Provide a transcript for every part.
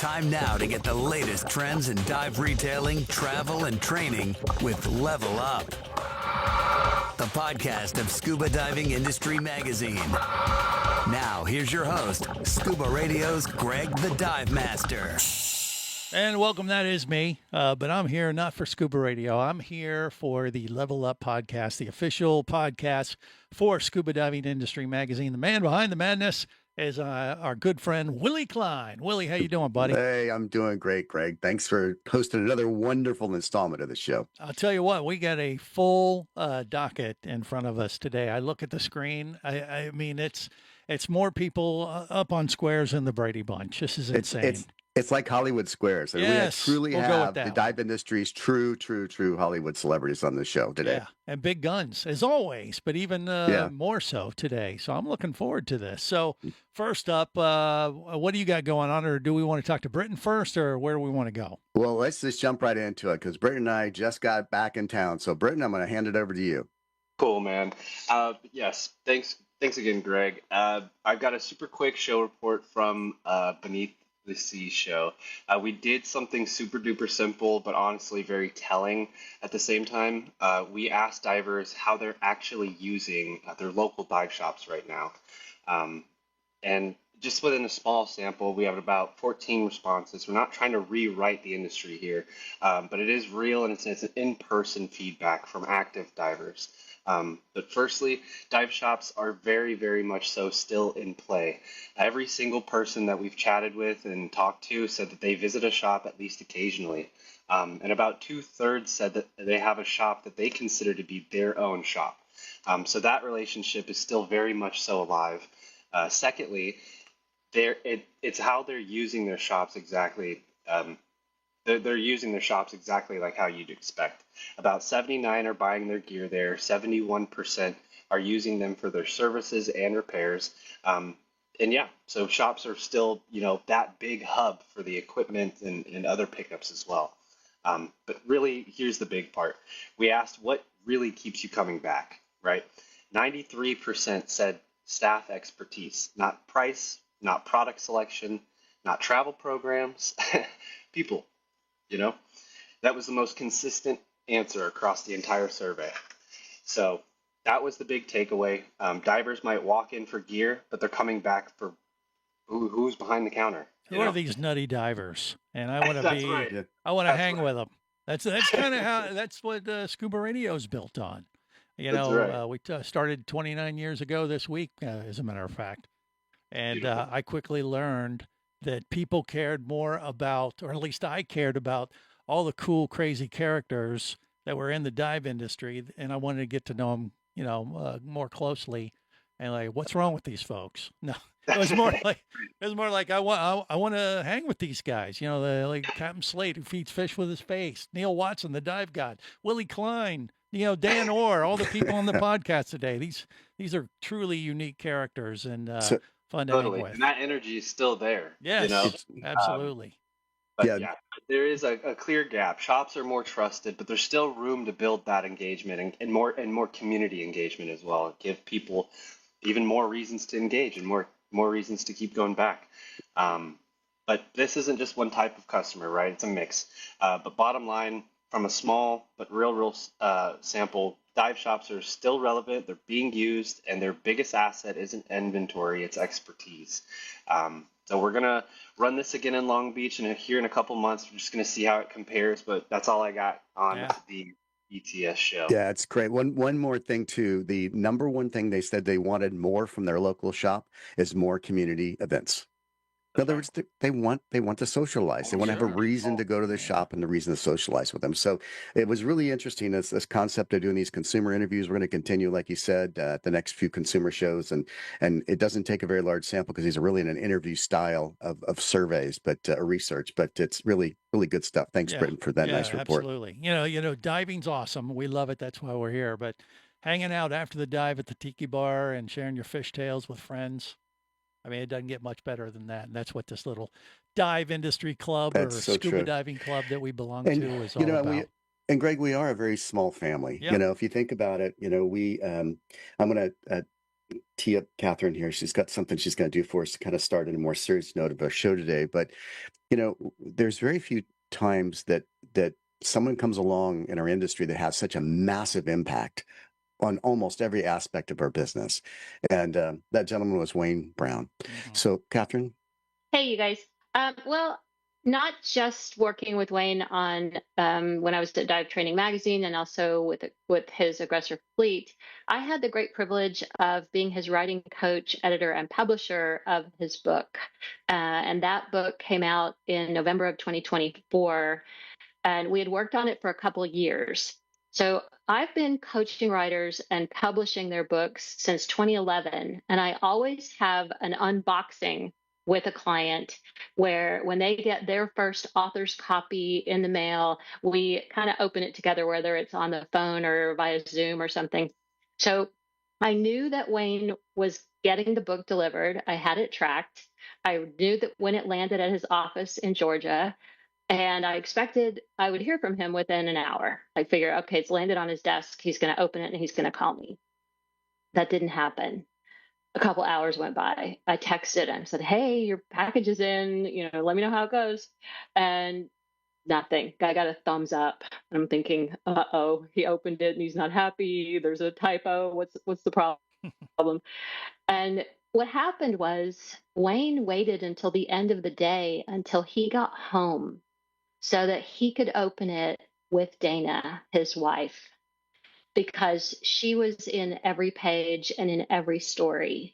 Time now to get the latest trends in dive retailing, travel, and training with Level Up, the podcast of Scuba Diving Industry Magazine. Now, here's your host, Scuba Radio's Greg the Dive Master. And welcome, that is me, but I'm here not for Scuba Radio. I'm here for the Level Up podcast, the official podcast for Scuba Diving Industry Magazine. The man behind the madness is our good friend, Willie Cline. Willie, how you doing, buddy? Hey, I'm doing great, Greg. Thanks for hosting another wonderful installment of the show. I'll tell you what, we got a full docket in front of us today. I look at the screen. I mean, it's more people up on squares than the Brady Bunch. This is insane. It's like Hollywood Squares. Yes, we truly we'll have the dive industry's true Hollywood celebrities on the show today. Yeah, and big guns, as always, but even more so today. So I'm looking forward to this. So first up, what do you got going on? Or do we want to talk to Britton first, or where do we want to go? Well, let's just jump right into it, because Britton and I just got back in town. So, Britton, I'm going to hand it over to you. Cool, man. Yes, thanks again, Greg. I've got a super quick show report from Beneath the Sea show. We did something super duper simple, but honestly very telling at the same time. We asked divers how they're actually using their local dive shops right now. And just within a small sample, we have about 14 responses. We're not trying to rewrite the industry here, but it is real, and it's an in-person feedback from active divers. But firstly, dive shops are very, very much so still in play. Every single person that we've chatted with and talked to said that they visit a shop at least occasionally. And about 2/3 said that they have a shop that they consider to be their own shop. So that relationship is still very much so alive. Secondly, it's how they're using their shops exactly. They're using their shops exactly like how you'd expect. About 79 are buying their gear there. 71% are using them for their services and repairs. So shops are still, that big hub for the equipment and other pickups as well. But really, here's the big part. We asked what really keeps you coming back, right? 93% said staff expertise, not price, not product selection, not travel programs, people. That was the most consistent answer across the entire survey. So that was the big takeaway. Divers might walk in for gear, but they're coming back for who's behind the counter. Who are these nutty divers? And I want to That's right. I want to hang with them. That's kind of that's what Scuba Radio is built on. We started 29 years ago this week, as a matter of fact. And I quickly learned that people cared more about, or at least I cared about, all the cool, crazy characters that were in the dive industry, and I wanted to get to know them, more closely. And like, what's wrong with these folks? No, it was more like I want to hang with these guys. Like Captain Slate, who feeds fish with his face, Neil Watson, the dive god, Willie Cline, danorr, all the people on the podcast today. These are truly unique characters, and fun to hang with. And that energy is still there. Yes, absolutely. But there is a clear gap. Shops are more trusted, but there's still room to build that engagement and more community engagement as well. Give people even more reasons to engage and more reasons to keep going back. But this isn't just one type of customer, right? It's a mix. But bottom line, from a small but real sample, dive shops are still relevant. They're being used, and their biggest asset isn't inventory; it's expertise. So we're gonna run this again in Long Beach, and here in a couple months, we're just gonna see how it compares. But that's all I got on the ETS show. Yeah, it's great. One more thing too. The number one thing they said they wanted more from their local shop is more community events. In other words, they want to socialize. They want to have a reason to go to the shop and a reason to socialize with them. So it was really interesting, this concept of doing these consumer interviews. We're going to continue, like you said, at the next few consumer shows. And it doesn't take a very large sample because these are really in an interview style of surveys, but research. But it's really, really good stuff. Thanks, Britton, for that nice report. Absolutely. Diving's awesome. We love it. That's why we're here. But hanging out after the dive at the tiki bar and sharing your fish tales with friends, I mean, it doesn't get much better than that. And that's what this little dive industry club scuba diving club that we belong to is all about. And Greg, we are a very small family. Yep. If you think about it, we I'm going to tee up Cathryn here. She's got something she's going to do for us to kind of start in a more serious note of our show today. But, there's very few times that someone comes along in our industry that has such a massive impact on almost every aspect of our business. And that gentleman was Wayne Brown. Mm-hmm. So, Cathryn? Hey, you guys. Well, not just working with Wayne on when I was at Dive Training Magazine and also with his Aggressor Fleet, I had the great privilege of being his writing coach, editor, and publisher of his book. And that book came out in November of 2024, and we had worked on it for a couple of years. So I've been coaching writers and publishing their books since 2011, and I always have an unboxing with a client where when they get their first author's copy in the mail, we kind of open it together, whether it's on the phone or via Zoom or something. So I knew that Wayne was getting the book delivered. I had it tracked. I knew that when it landed at his office in Georgia, and I expected I would hear from him within an hour. I figured, okay, it's landed on his desk. He's going to open it and he's going to call me. That didn't happen. A couple hours went by. I texted and said, hey, your package is in, let me know how it goes. And nothing. I got a thumbs up. I'm thinking, uh-oh, he opened it and he's not happy. There's a typo. What's the problem? And what happened was Wayne waited until the end of the day until he got home so that he could open it with Dana, his wife, because she was in every page and in every story.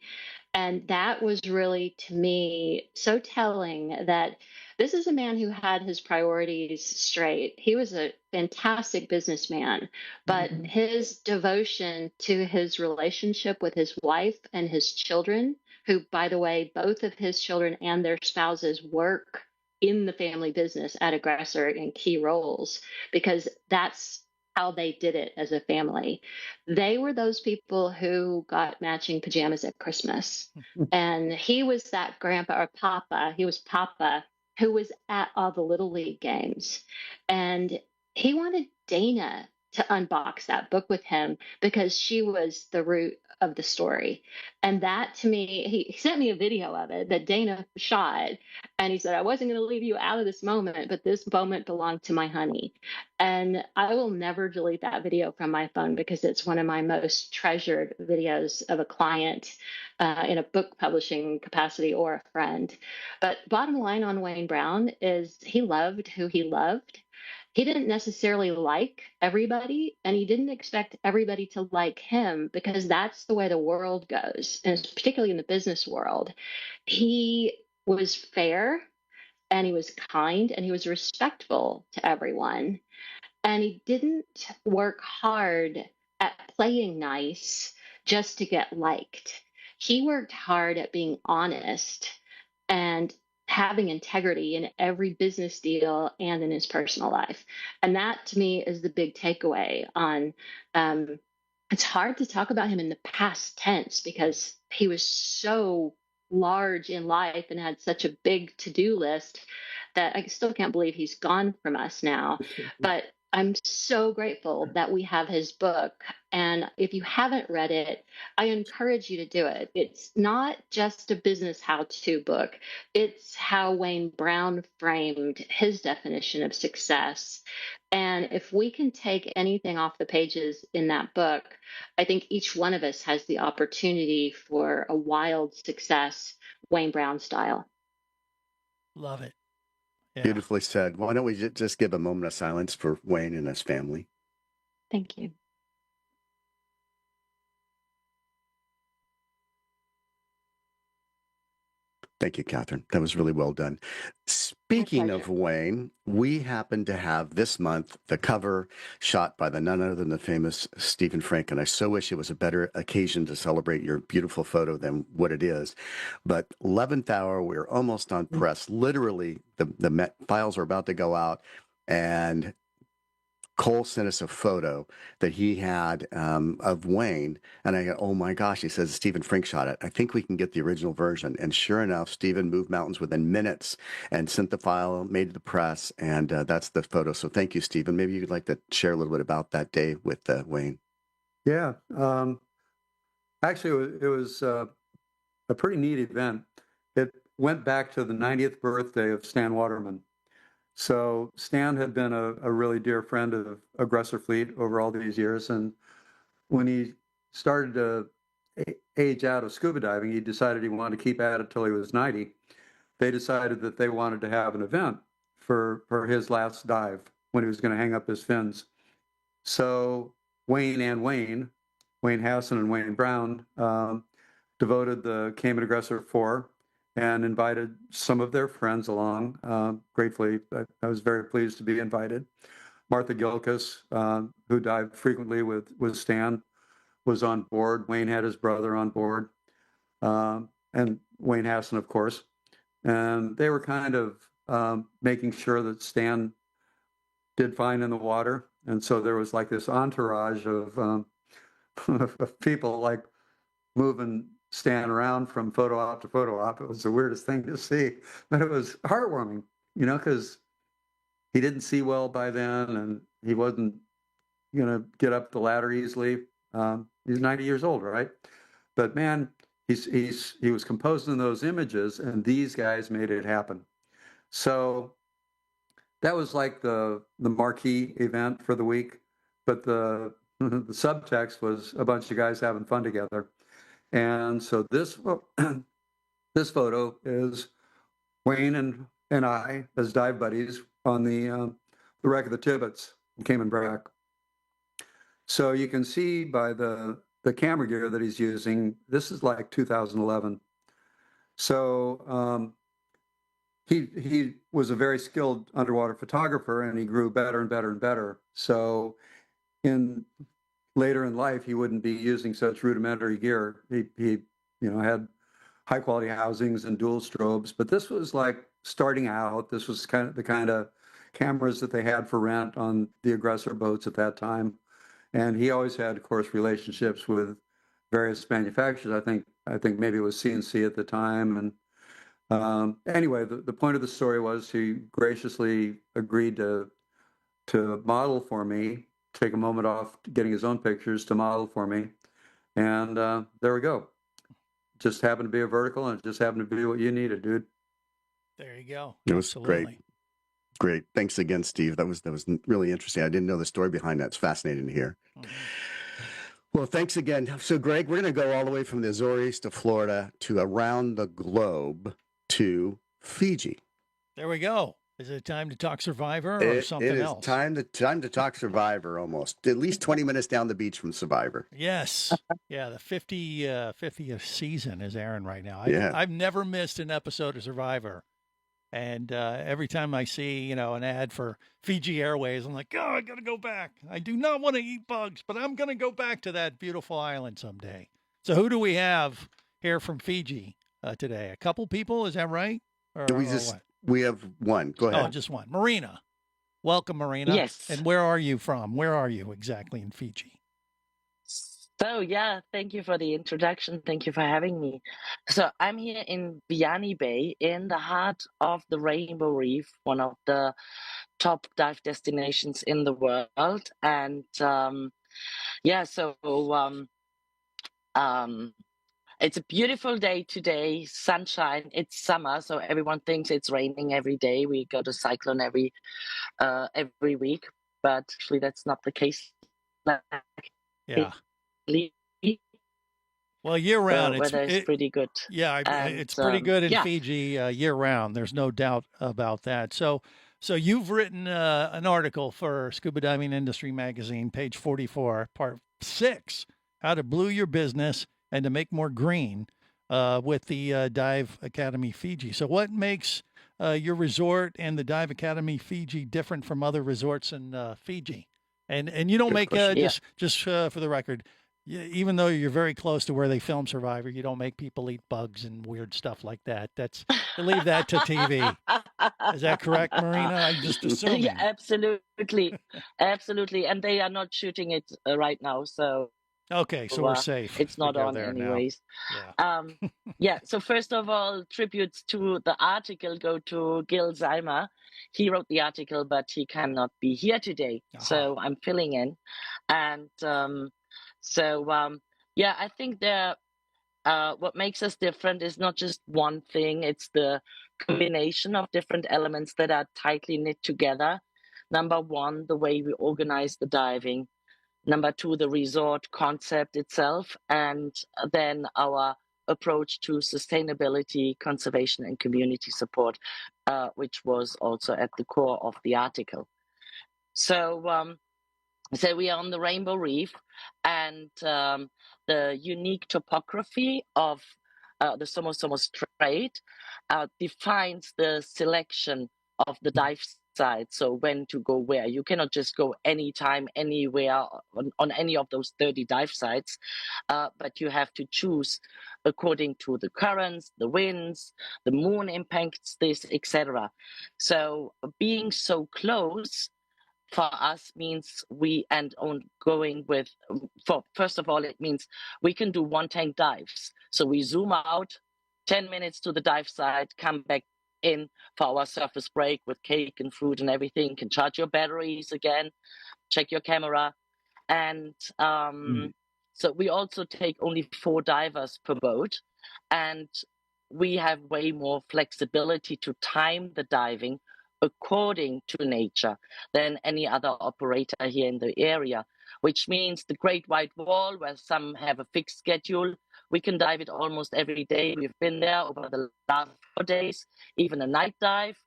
And that was really, to me, so telling that this is a man who had his priorities straight. He was a fantastic businessman, but his devotion to his relationship with his wife and his children, who, by the way, both of his children and their spouses work in the family business at Aggressor in key roles, because that's how they did it as a family. They were those people who got matching pajamas at Christmas. And he was that grandpa or papa. He was papa who was at all the Little League games. And he wanted Dana to unbox that book with him because she was the root of the story. And that, to me, he sent me a video of it that Dana shot. And he said, I wasn't going to leave you out of this moment, but this moment belonged to my honey. And I will never delete that video from my phone because it's one of my most treasured videos of a client in a book publishing capacity or a friend. But bottom line on Wayne Brown is he loved who he loved. He didn't necessarily like everybody, and he didn't expect everybody to like him because that's the way the world goes, and particularly in the business world. He was fair, and he was kind, and he was respectful to everyone. And he didn't work hard at playing nice just to get liked. He worked hard at being honest and having integrity in every business deal and in his personal life. And that, to me, is the big takeaway on it's hard to talk about him in the past tense because he was so large in life and had such a big to-do list that I still can't believe he's gone from us now. But I'm so grateful that we have his book. And if you haven't read it, I encourage you to do it. It's not just a business how-to book. It's how Wayne Brown framed his definition of success. And if we can take anything off the pages in that book, I think each one of us has the opportunity for a wild success, Wayne Brown style. Love it. Yeah. Beautifully said. Why don't we just give a moment of silence for Wayne and his family? Thank you. Thank you, Cathryn. That was really well done. Speaking of Wayne, we happen to have this month the cover shot by none other than the famous Stephen Frink, and I so wish it was a better occasion to celebrate your beautiful photo than what it is. But 11th hour, we're almost on press. Literally, the files are about to go out, and Cole sent us a photo that he had of Wayne, and I go, oh my gosh, he says Stephen Frink shot it. I think we can get the original version. And sure enough, Stephen moved mountains within minutes and sent the file, made it to the press, and that's the photo. So thank you, Stephen. Maybe you'd like to share a little bit about that day with Wayne. Yeah. Actually, it was a pretty neat event. It went back to the 90th birthday of Stan Waterman. So Stan had been a really dear friend of Aggressor Fleet over all these years. And when he started to age out of scuba diving, he decided he wanted to keep at it till he was 90. They decided that they wanted to have an event for his last dive when he was going to hang up his fins. So Wayne Hassan and Wayne Brown, devoted the Cayman Aggressor 4 and invited some of their friends along. Gratefully, I was very pleased to be invited. Martha Gilkis, who dived frequently with Stan, was on board. Wayne had his brother on board, and Wayne Hassan, of course. And they were kind of making sure that Stan did fine in the water. And so there was like this entourage of of people like moving Stan around from photo op to photo op. It was the weirdest thing to see, but it was heartwarming, because he didn't see well by then, and he wasn't going to get up the ladder easily. He's 90 years old, right? But man, he was composing those images, and these guys made it happen. So that was like the marquee event for the week, but the subtext was a bunch of guys having fun together. And so this this photo is Wayne and I as dive buddies on the wreck of the Tibbets in Cayman Brac. So you can see by the camera gear that he's using, this is like 2011. So he was a very skilled underwater photographer, and he grew better and better and better. So later in life, he wouldn't be using such rudimentary gear. He had high quality housings and dual strobes, but this was like starting out. This was the kind of cameras that they had for rent on the Aggressor boats at that time. And he always had, of course, relationships with various manufacturers. I think maybe it was CNC at the time. And anyway, the point of the story was he graciously agreed to model for me, take a moment off getting his own pictures to model for me. And there we go. Just happened to be a vertical, and it just happened to be what you needed, dude. There you go. It was Absolutely. Great. Thanks again, Steve. That was really interesting. I didn't know the story behind that. It's fascinating to hear. Mm-hmm. Well, thanks again. So, Greg, we're going to go all the way from the Azores to Florida to around the globe to Fiji. There we go. Is it time to talk Survivor or something else? It is time to talk Survivor almost. At least 20 minutes down the beach from Survivor. Yes. Yeah, the 50th season is airing right now. Yeah. I've never missed an episode of Survivor. And every time I see, an ad for Fiji Airways, I'm like, oh, I got to go back. I do not want to eat bugs, but I'm going to go back to that beautiful island someday. So who do we have here from Fiji today? A couple people, is that right? Or what? We have one. Go ahead. Oh, just one. Marina. Welcome, Marina. Yes. And where are you from? Where are you exactly in Fiji? So, yeah, thank you for the introduction. Thank you for having me. So I'm here in Vianney Bay in the heart of the Rainbow Reef, one of the top dive destinations in the world. And it's a beautiful day today, sunshine. It's summer, so everyone thinks it's raining every day. We got a cyclone every week, but actually that's not the case. Yeah. Well, year round, it's pretty good. Yeah, it's pretty good in Fiji year round. There's no doubt about that. So you've written an article for Scuba Diving Industry Magazine, page 44, part 6, how to blue your business and to make more green with the Dive Academy Fiji. So what makes your resort and the Dive Academy Fiji different from other resorts in Fiji? And you don't make just for the record, even though you're very close to where they film Survivor, you don't make people eat bugs and weird stuff like that. Leave that to TV. Is that correct, Marina? I'm just assuming. Yeah, absolutely, absolutely. And they are not shooting it right now, so. Okay, so we're safe. It's not on anyways. Yeah. So first of all, tributes to the article go to Gil Zeimer. He wrote the article, but he cannot be here today. So I'm filling in. And Yeah, I think what makes us different is not just one thing, it's the combination of different elements that are tightly knit together. Number one, the way we organize the diving. Number two, the resort concept itself. And then our approach to sustainability, conservation, and community support, which was also at the core of the article. So we are on the Rainbow Reef, and the unique topography of the Somo Strait defines the selection of the dive site. So when to go where. You cannot just go anytime, anywhere on any of those 30 dive sites, but you have to choose according to the currents, the winds, the moon impacts this, etc. So being so close for us means first of all, it means we can do one tank dives. So we zoom out 10 minutes to the dive site, come back in for our surface break with cake and fruit and everything, can charge your batteries again, check your camera. And so we also take only 4 divers per boat, and we have way more flexibility to time the diving according to nature than any other operator here in the area, which means the Great White Wall, where some have a fixed schedule, we can dive it almost every day. We've been there over the last 4 days, even a night dive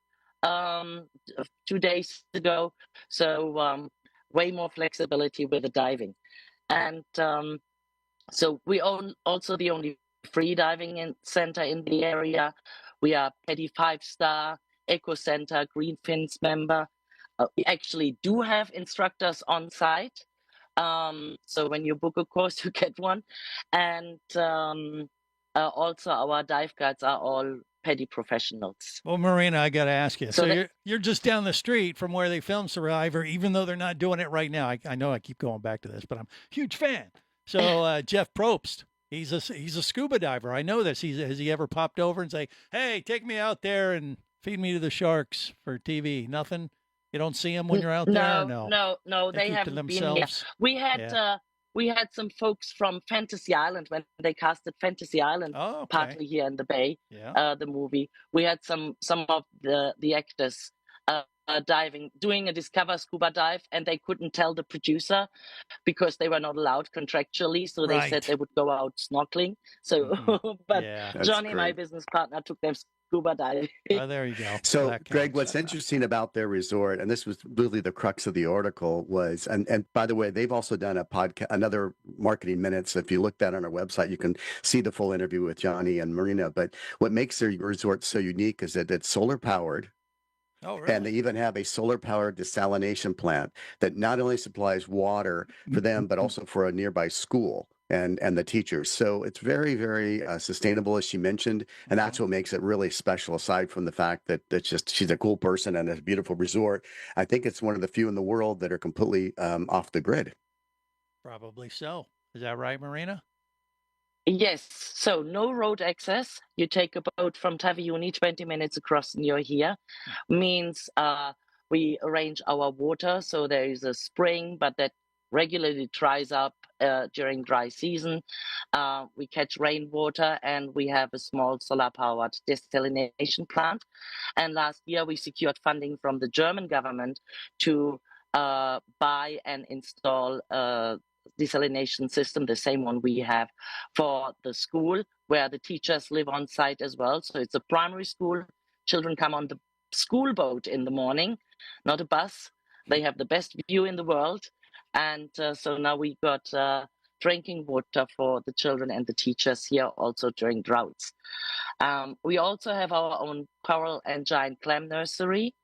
2 days ago. So way more flexibility with the diving. And so we own also the only free diving center in the area. We are PETI 5-star, Eco Center, Green Fins member. We actually do have instructors on site. So when you book a course, you get one. And also our dive guides are all PETI professionals. Well, Marina, I got to ask you. So you're just down the street from where they film Survivor, even though they're not doing it right now. I know I keep going back to this, but I'm a huge fan. So Jeff Probst, he's a scuba diver. I know this. Has he ever popped over and say, "Hey, take me out there and feed me to the sharks for TV"? Nothing. You don't see him when you're out there. No. They haven't been here. We had some folks from Fantasy Island when they casted Fantasy Island, partly here in the Bay. The movie. We had some of the actors doing a Discover scuba dive, and they couldn't tell the producer because they were not allowed contractually. So they said they would go out snorkeling. So, but Johnny, my business partner, took them scuba diving. Oh, there you go. So, Greg, what's interesting about their resort, and this was really the crux of the article, was, and by the way, they've also done a podcast, another Marketing Minutes. If you look that on our website, you can see the full interview with Johnny and Marina. But what makes their resort so unique is that it's solar powered. Oh, really? And they even have a solar-powered desalination plant that not only supplies water for them, but also for a nearby school and the teachers. So it's very, very sustainable, as she mentioned, and that's what makes it really special. Aside from the fact that she's a cool person and it's a beautiful resort, I think it's one of the few in the world that are completely off the grid. Probably so. Is that right, Marina? Yes, so no road access. You take a boat from Taviuni, 20 minutes across and you're here. Means we arrange our water, so there is a spring, but that regularly dries up during dry season. We catch rainwater, and we have a small solar-powered desalination plant. And last year we secured funding from the German government to buy and install desalination system, the same one we have for the school, where the teachers live on site as well. So it's a primary school. Children come on the school boat in the morning, not a bus. They have the best view in the world. And so now we got drinking water for the children and the teachers here also during droughts. We also have our own coral and giant clam nursery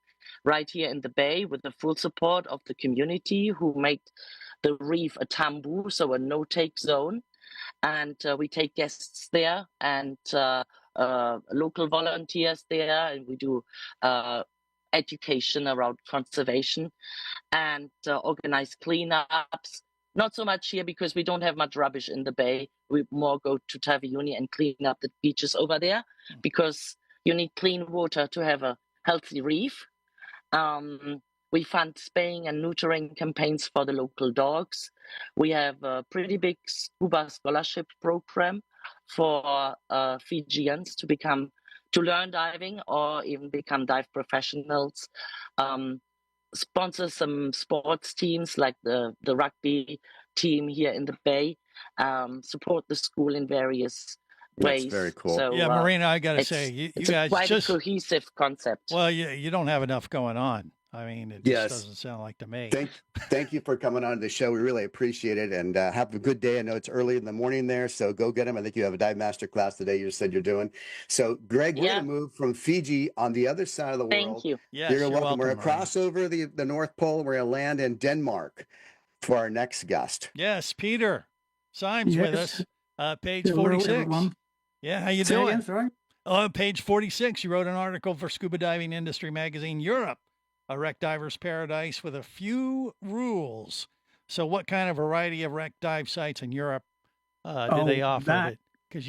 right here in the bay with the full support of the community, who make the reef a tambu, so a no-take zone. And we take guests there and local volunteers there, and we do education around conservation and organize cleanups. Not so much here because we don't have much rubbish in the bay. We more go to Taviuni and clean up the beaches over there because you need clean water to have a healthy reef. We fund spaying and neutering campaigns for the local dogs. We have a pretty big scuba scholarship program for Fijians to learn diving or even become dive professionals. Sponsor some sports teams like the rugby team here in the Bay. Support the school in various ways. That's very cool. So, Yeah, Marina, I got to say, you guys quite just a cohesive concept. Well, you don't have enough going on. I mean, it just doesn't sound like to me. Thank you for coming on the show. We really appreciate it, and have a good day. I know it's early in the morning there, so go get them. I think you have a dive master class today. You said you're doing. So, Greg, we're going to move from Fiji on the other side of the world. Thank you. Yes, you're welcome. We're going to Marina. cross over the North Pole. We're going to land in Denmark for our next guest. Yes, Peter Symes with us. Page 46. Yeah, how you doing? Again, sorry? Page 46. You wrote an article for Scuba Diving Industry Magazine Europe, a wreck diver's paradise with a few rules. So what kind of variety of wreck dive sites in Europe do they offer?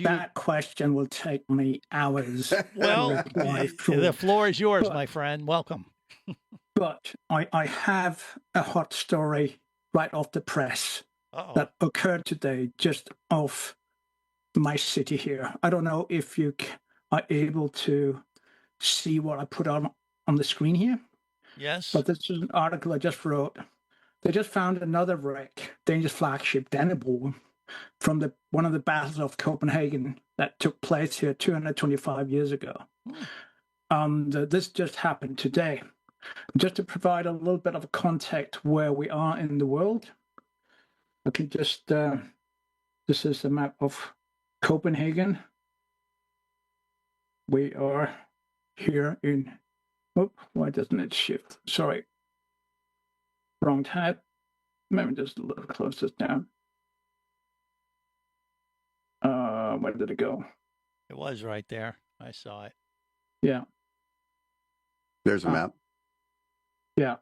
That question will take me hours. Well, the floor is yours, my friend. Welcome. But I have a hot story right off the press that occurred today just off my city here. I don't know if you are able to see what I put on the screen here. Yes. But this is an article I just wrote. They just found another wreck, Danish flagship Danorr, from one of the battles of Copenhagen that took place here 225 years ago. This just happened today. Just to provide a little bit of a context where we are in the world, I can just, this is a map of Copenhagen. We are here in, why doesn't it shift? Sorry, wrong tab. Maybe just a little close this down. Where did it go? It was right there. I saw it. Yeah. There's a map. Yeah.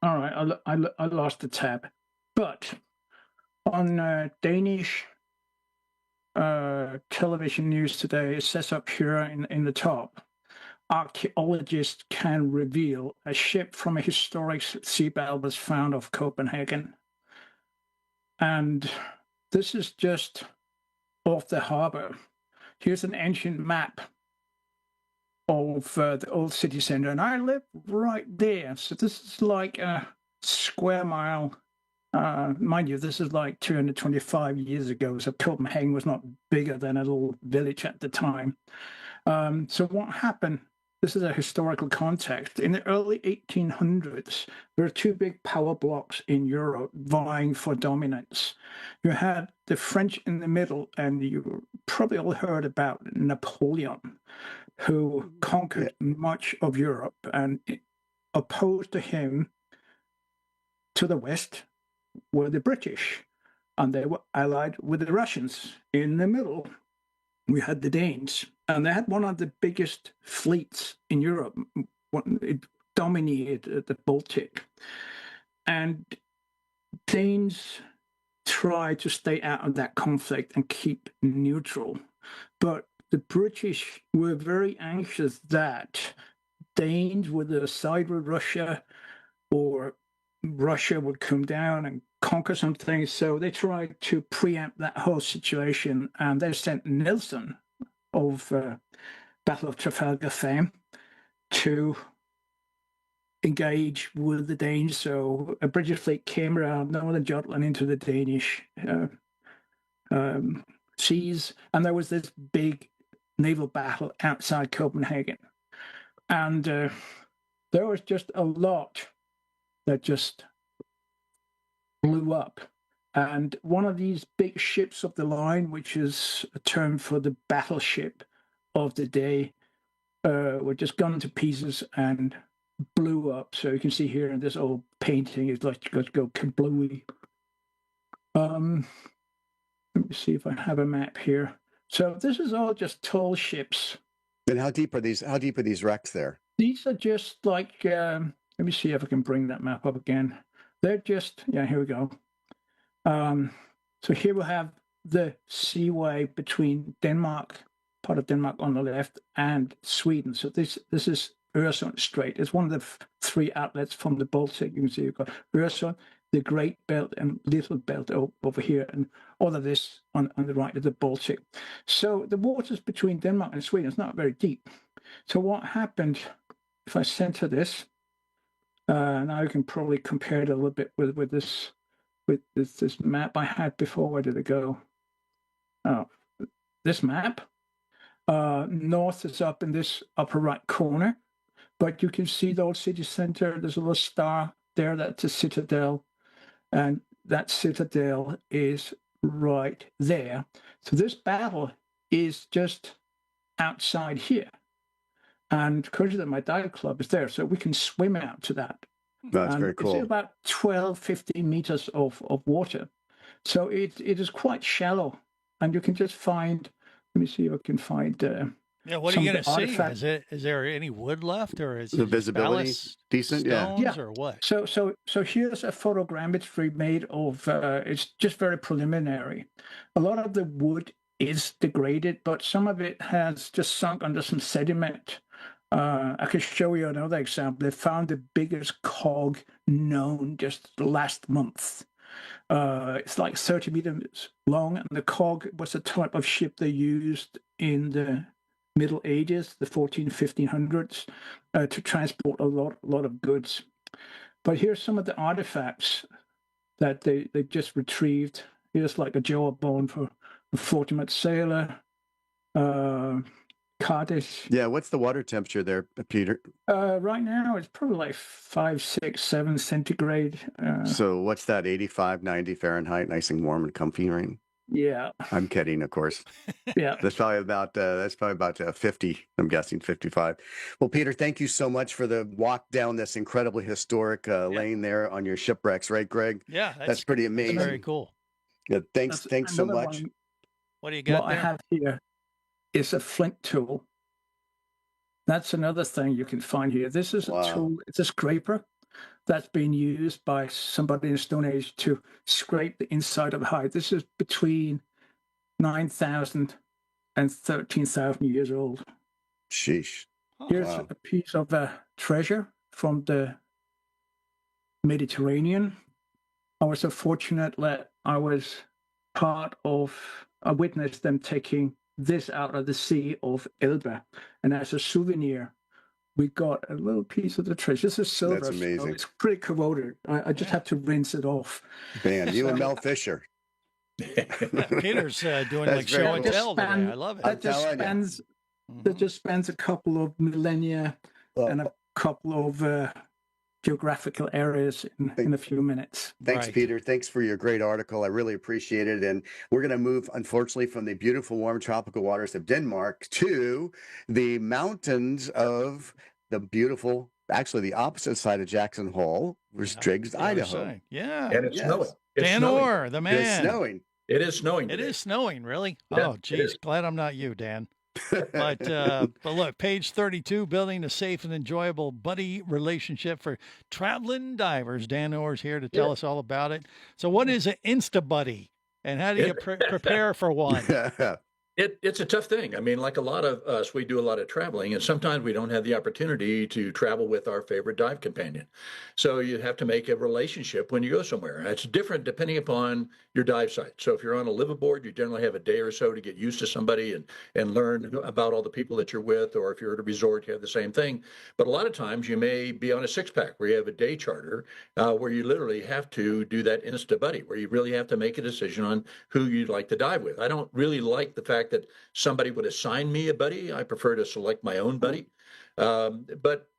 All right. I lost the tab. But on Danish television news today, it says up here in the top, archaeologists can reveal a ship from a historic seabed was found off Copenhagen. And this is just off the harbor. Here's an ancient map of the old city center, and I live right there. So this is like a square mile. Mind you, this is like 225 years ago, so Copenhagen was not bigger than a little village at the time. So what happened, this is a historical context. In the early 1800s, there were two big power blocks in Europe vying for dominance. You had the French in the middle, and you probably all heard about Napoleon, who conquered much of Europe, and opposed to him to the west were the British, and they were allied with the Russians. In the middle, we had the Danes, and they had one of the biggest fleets in Europe. It dominated the Baltic. And Danes tried to stay out of that conflict and keep neutral. But the British were very anxious that Danes would either side with Russia or Russia would come down and conquer something. So they tried to preempt that whole situation, and they sent Nelson of Battle of Trafalgar fame to engage with the Danes. So a British fleet came around northern Jutland into the Danish seas, and there was this big naval battle outside Copenhagen. And there was just a lot that just blew up. And one of these big ships of the line, which is a term for the battleship of the day, were just gone to pieces and blew up. So you can see here in this old painting, it's like let's go kablooey. Let me see if I have a map here. So this is all just tall ships. And how deep are these? How deep are these wrecks there? These are just like. Let me see if I can bring that map up again. They're just here we go. So here we have the seaway between Denmark, part of Denmark on the left, and Sweden. So this is Øresund Strait. It's one of the three outlets from the Baltic. You can see you've got Øresund, the Great Belt, and Little Belt over here, and all of this on the right of the Baltic. So the waters between Denmark and Sweden is not very deep. So what happened, if I center this, now you can probably compare it a little bit with this map I had before. Where did it go? Oh, this map. North is up in this upper right corner, but you can see the old city center. There's a little star there. That's a citadel, and that citadel is right there. So this battle is just outside here. And courtesy that my dive club is there, so we can swim out to that. That's very cool. It's about 12, 15 meters of water. So it is quite shallow, and you can just find, let me see if I can find what are you going to see? Is there any wood left, or is the visibility decent? Stones, or what? So here's a photogrammetry made of. It's just very preliminary. A lot of the wood is degraded, but some of it has just sunk under some sediment. I could show you another example. They found the biggest cog known just last month. It's like 30 meters long, and the cog was a type of ship they used in the Middle Ages, the 1500s, to transport a lot of goods. But here's some of the artifacts that they just retrieved. Here's like a jawbone for a Fortimat sailor, Cardiff. Yeah, what's the water temperature there, Peter? Right now, it's probably like 5, 6, 7 centigrade. So what's that, 85, 90 Fahrenheit, nice and warm and comfy, right? Yeah. I'm kidding, of course. Yeah. That's probably about 50, I'm guessing 55. Well, Peter, thank you so much for the walk down this incredibly historic lane there on your shipwrecks, right, Greg? Yeah. That's pretty amazing. That's very cool. Yeah, thanks so much. What do you got what there? I have here is a flint tool. That's another thing you can find here. This is a tool, it's a scraper that's been used by somebody in the Stone Age to scrape the inside of a hide. This is between 9,000 and 13,000 years old. Sheesh. Here's a piece of treasure from the Mediterranean. I was so fortunate that I witnessed them taking this out of the Sea of Elba. And as a souvenir, we got a little piece of the treasure. This is silver. That's amazing. So it's pretty corroded. I just have to rinse it off. Man, you and Mel Fisher. Peter's doing like show and tell today. I love it. That just spans a couple of millennia and a couple of geographical areas in a few minutes. Thanks, right. Peter. Thanks for your great article. I really appreciate it. And we're going to move, unfortunately, from the beautiful, warm tropical waters of Denmark to the mountains of the beautiful, actually the opposite side of Jackson Hole, which is Driggs, Idaho. Yeah. And it's snowing. Danorr, the man. It's snowing. It is snowing. It is snowing, really? Yeah, oh, geez. Glad I'm not you, Dan. But look, page 32, building a safe and enjoyable buddy relationship for traveling divers. Danorr's here to tell us all about it. So what is an Insta-buddy, and how do you prepare for one? It's a tough thing. I mean, like a lot of us, we do a lot of traveling, and sometimes we don't have the opportunity to travel with our favorite dive companion. So you have to make a relationship when you go somewhere. It's different depending upon your dive site. So if you're on a liveaboard, you generally have a day or so to get used to somebody and learn about all the people that you're with. Or if you're at a resort, you have the same thing. But a lot of times you may be on a six-pack where you have a day charter where you literally have to do that Insta-buddy, where you really have to make a decision on who you'd like to dive with. I don't really like the fact that somebody would assign me a buddy. I prefer to select my own buddy. But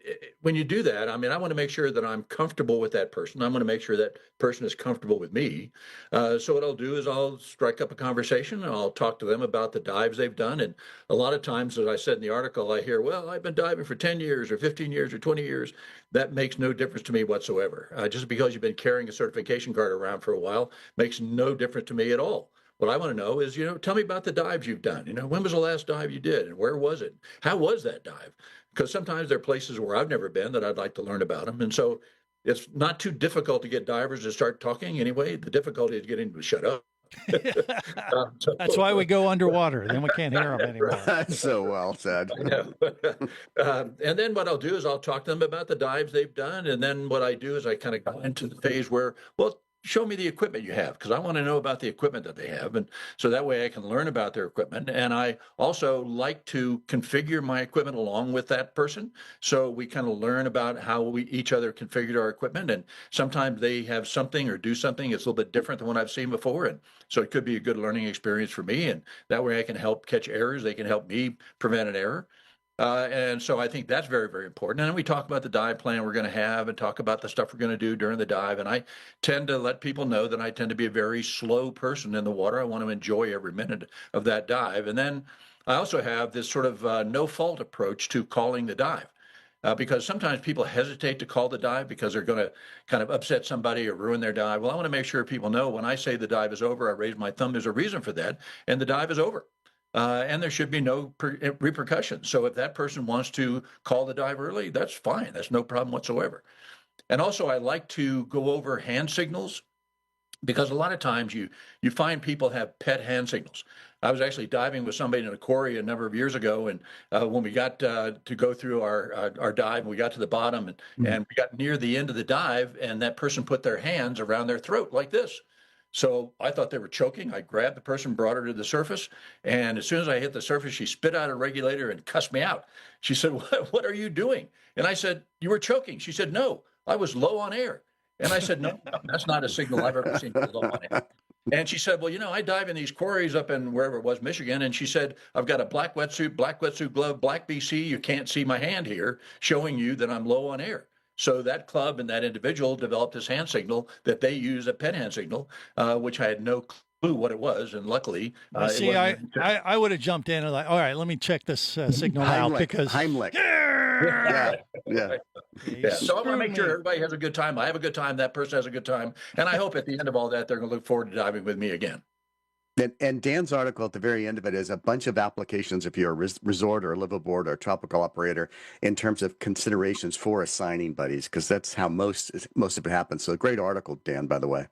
when you do that, I mean, I want to make sure that I'm comfortable with that person. I want to make sure that person is comfortable with me. So what I'll do is I'll strike up a conversation and I'll talk to them about the dives they've done. And a lot of times, as I said in the article, I hear, well, I've been diving for 10 years or 15 years or 20 years. That makes no difference to me whatsoever. Just because you've been carrying a certification card around for a while makes no difference to me at all. What I want to know is, tell me about the dives you've done. When was the last dive you did and where was it? How was that dive? Because sometimes there are places where I've never been that I'd like to learn about them. And so it's not too difficult to get divers to start talking anyway. The difficulty is getting them to shut up. That's why we go underwater. Then we can't hear them anymore. That's so well said. And then what I'll do is I'll talk to them about the dives they've done. And then what I do is I kind of go into the phase where, well, show me the equipment you have, because I want to know about the equipment that they have. And so that way I can learn about their equipment. And I also like to configure my equipment along with that person. So we kind of learn about how we each other configured our equipment. And sometimes they have something or do something that's a little bit different than what I've seen before. And so it could be a good learning experience for me. And that way I can help catch errors. They can help me prevent an error. And so I think that's very, very important. And then we talk about the dive plan we're going to have and talk about the stuff we're going to do during the dive. And I tend to let people know that I tend to be a very slow person in the water. I want to enjoy every minute of that dive. And then I also have this sort of no-fault approach to calling the dive. Because sometimes people hesitate to call the dive because they're going to kind of upset somebody or ruin their dive. Well, I want to make sure people know when I say the dive is over, I raise my thumb. There's a reason for that, and the dive is over. And there should be no repercussions. So if that person wants to call the dive early, that's fine. That's no problem whatsoever. And also, I like to go over hand signals, because a lot of times you find people have pet hand signals. I was actually diving with somebody in a quarry a number of years ago, and when we got to go through our dive, we got to the bottom, and we got near the end of the dive, and that person put their hands around their throat like this. So I thought they were choking. I grabbed the person, brought her to the surface, and as soon as I hit the surface, she spit out a regulator and cussed me out. She said, "What are you doing?" And I said, "You were choking." She said, "No, I was low on air." And I said, no, that's not a signal I've ever seen low on air. And she said, well, I dive in these quarries up in wherever it was, Michigan. And she said, I've got a black wetsuit glove, black BC. You can't see my hand here, showing you that I'm low on air. So that club and that individual developed this hand signal that they use, a pet hand signal, which I had no clue what it was. And luckily, see, I would have jumped in and all right, let me check this signal out, because Heimlich. Yeah. So I want to make sure everybody has a good time. I have a good time. That person has a good time. And I hope at the end of all that, they're going to look forward to diving with me again. And Dan's article at the very end of it is a bunch of applications if you're a resort or a liveaboard or a tropical operator in terms of considerations for assigning buddies, because that's how most of it happens. So a great article, Dan, by the way.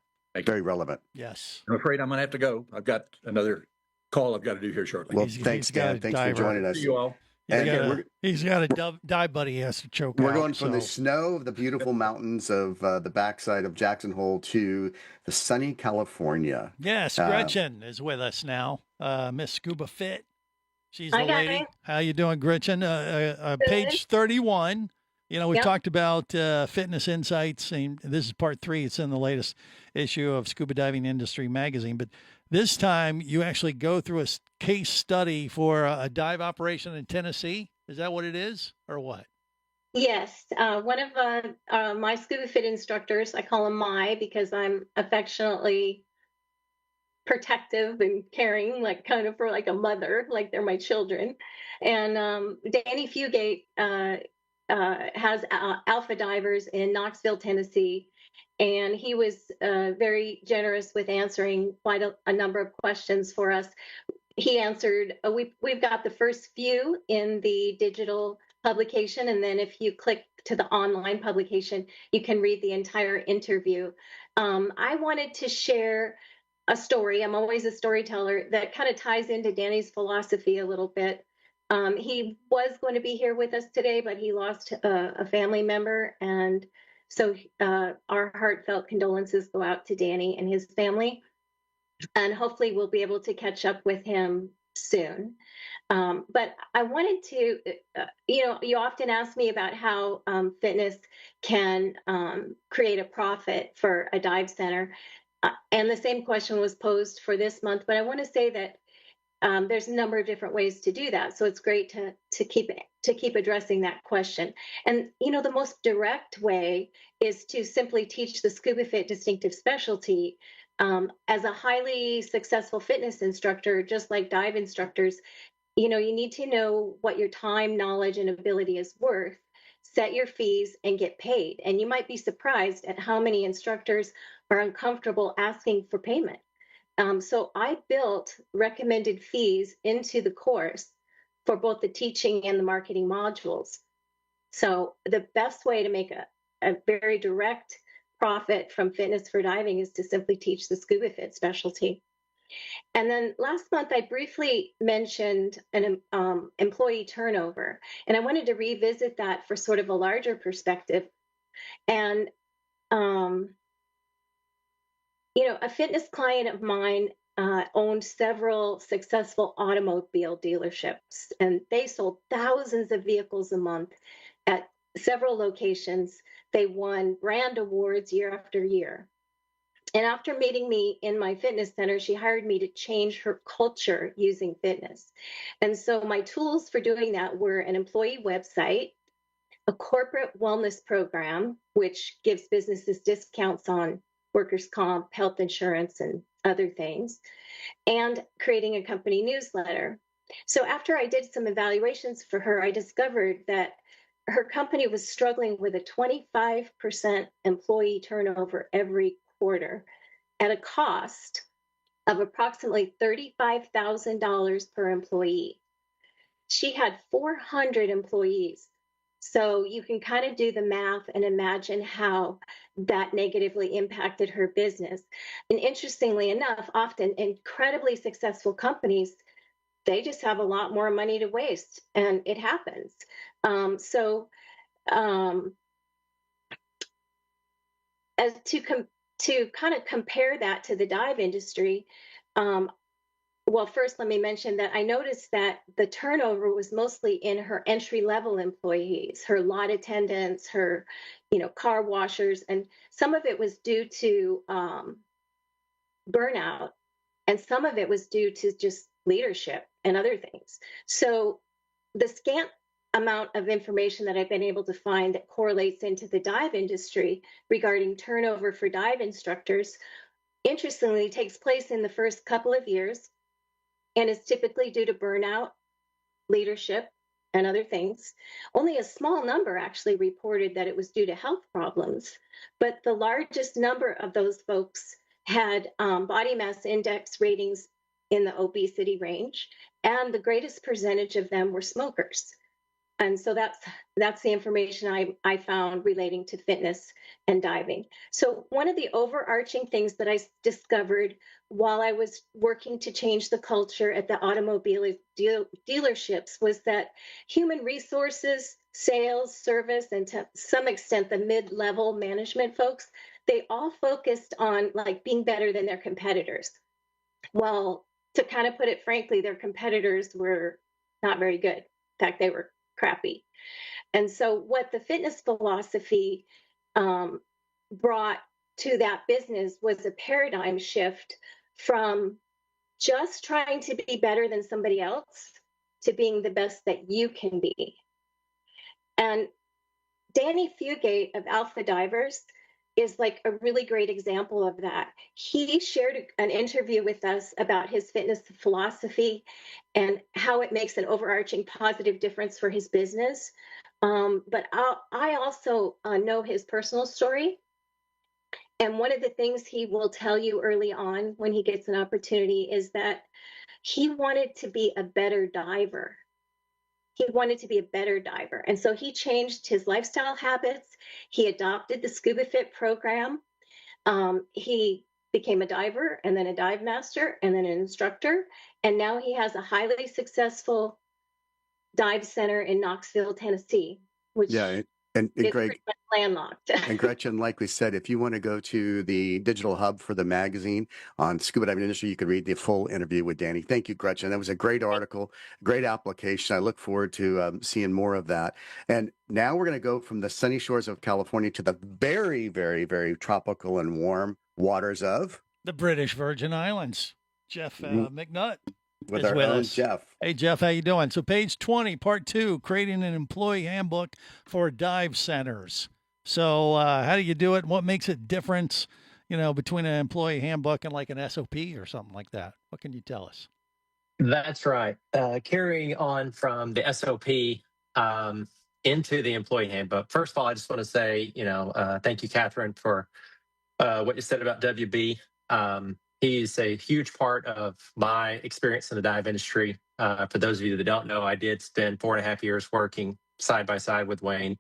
Very relevant. Yes. I'm afraid I'm going to have to go. I've got another call I've got to do here shortly. Well, thanks, Dan. Thanks for joining us. See you all. He's got a dive buddy he has to choke We're out, going from the snow of the beautiful mountains of the backside of Jackson Hole to the sunny California. Yes, Gretchen is with us now. Miss Scuba Fit. She's the lady. How you doing, Gretchen? Page 31. We've talked about fitness insights, and this is part 3. It's in the latest issue of Scuba Diving Industry Magazine. But this time you actually go through a case study for a dive operation in Tennessee. Is that what it is, or what? Yes. One of my Scuba Fit instructors, I call him Mai because I'm affectionately protective and caring, like kind of for like a mother, like they're my children. And Danny Fugate has alpha divers in Knoxville, Tennessee. And he was very generous with answering quite a number of questions for us. He answered, we've got the first few in the digital publication. And then if you click to the online publication, you can read the entire interview. I wanted to share a story. I'm always a storyteller that kind of ties into Danny's philosophy a little bit. He was going to be here with us today, but he lost a family member. And so our heartfelt condolences go out to Danny and his family. And hopefully we'll be able to catch up with him soon. But I wanted to, you often ask me about how fitness can create a profit for a dive center. And the same question was posed for this month. But I want to say that there's a number of different ways to do that. So it's great to keep addressing that question. And, the most direct way is to simply teach the Scuba Fit distinctive specialty. As a highly successful fitness instructor, just like dive instructors, you need to know what your time, knowledge, and ability is worth, set your fees, and get paid. And you might be surprised at how many instructors are uncomfortable asking for payment. So I built recommended fees into the course for both the teaching and the marketing modules. So the best way to make a very direct profit from fitness for diving is to simply teach the Scuba Fit specialty. And then last month, I briefly mentioned an employee turnover, and I wanted to revisit that for sort of a larger perspective. And, a fitness client of mine owned several successful automobile dealerships, and they sold thousands of vehicles a month at several locations. They won brand awards year after year. And after meeting me in my fitness center, she hired me to change her culture using fitness. And so my tools for doing that were an employee website, a corporate wellness program, which gives businesses discounts on workers' comp, health insurance, and other things, and creating a company newsletter. So after I did some evaluations for her, I discovered that her company was struggling with a 25% employee turnover every quarter at a cost of approximately $35,000 per employee. She had 400 employees. So you can kind of do the math and imagine how that negatively impacted her business. And interestingly enough, often incredibly successful companies, they just have a lot more money to waste, and it happens. As to kind of compare that to the dive industry, well, first, let me mention that I noticed that the turnover was mostly in her entry-level employees, her lot attendants, her, car washers, and some of it was due to burnout, and some of it was due to just leadership and other things. So the scant amount of information that I've been able to find that correlates into the dive industry regarding turnover for dive instructors, interestingly, takes place in the first couple of years, and is typically due to burnout, leadership, and other things. Only a small number actually reported that it was due to health problems, but the largest number of those folks had body mass index ratings in the obesity range, and the greatest percentage of them were smokers. And so that's the information I found relating to fitness and diving. So one of the overarching things that I discovered while I was working to change the culture at the automobile dealerships was that human resources, sales, service, and to some extent the mid-level management folks, they all focused on like being better than their competitors. Well, to kind of put it frankly, their competitors were not very good. In fact, they were crappy. And so what the fitness philosophy brought to that business was a paradigm shift from just trying to be better than somebody else to being the best that you can be. And Danny Fugate of Alpha Divers is like a really great example of that. He shared an interview with us about his fitness philosophy and how it makes an overarching positive difference for his business. But I also know his personal story. And one of the things he will tell you early on when he gets an opportunity is that he wanted to be a better diver. He wanted to be a better diver. And so he changed his lifestyle habits. He adopted the Scuba Fit program. He became a diver and then a dive master and then an instructor. And now he has a highly successful dive center in Knoxville, Tennessee, which and is Greg, pretty much landlocked. and Gretchen likely said, if you want to go to the digital hub for the magazine on Scuba Diving Industry, you could read the full interview with Danny. Thank you, Gretchen. That was a great article, great application. I look forward to seeing more of that. And now we're going to go from the sunny shores of California to the very, very, very tropical and warm waters of the British Virgin Islands. Jeff McNutt with is our with own us. Jeff. Hey, Jeff, how you doing? So page 20, part 2, creating an employee handbook for dive centers. So how do you do it? What makes it different, between an employee handbook and like an SOP or something like that? What can you tell us? That's right. Carrying on from the SOP into the employee handbook. First of all, I just want to say, thank you, Cathryn, for what you said about WB. He's a huge part of my experience in the dive industry. For those of you that don't know, I did spend 4.5 years working side by side with Wayne.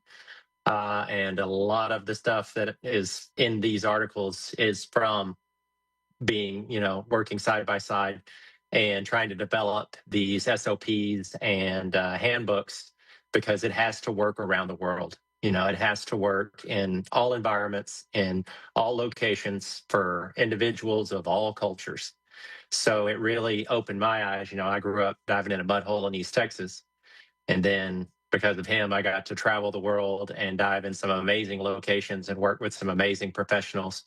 And a lot of the stuff that is in these articles is from being, working side by side and trying to develop these SOPs and handbooks, because it has to work around the world. It has to work in all environments, in all locations, for individuals of all cultures. So it really opened my eyes. I grew up diving in a mud hole in East Texas. And then because of him, I got to travel the world and dive in some amazing locations and work with some amazing professionals.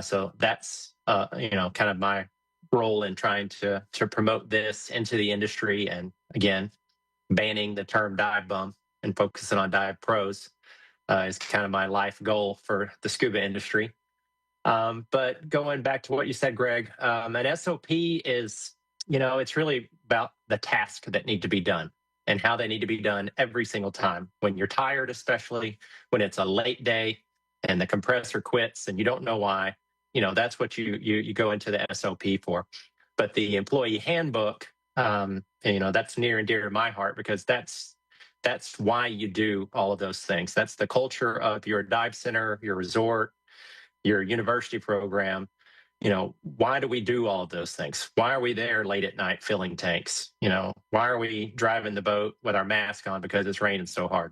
So that's, kind of my role in trying to promote this into the industry. And again, banning the term dive bum and focusing on dive pros is kind of my life goal for the scuba industry. But going back to what you said, Greg, an SOP is, it's really about the tasks that need to be done and how they need to be done every single time. When you're tired, especially when it's a late day and the compressor quits and you don't know why, that's what you go into the SOP for. But the employee handbook, that's near and dear to my heart, because that's why you do all of those things. That's the culture of your dive center, your resort, your university program. Why do we do all of those things? Why are we there late at night filling tanks? Why are we driving the boat with our mask on because it's raining so hard?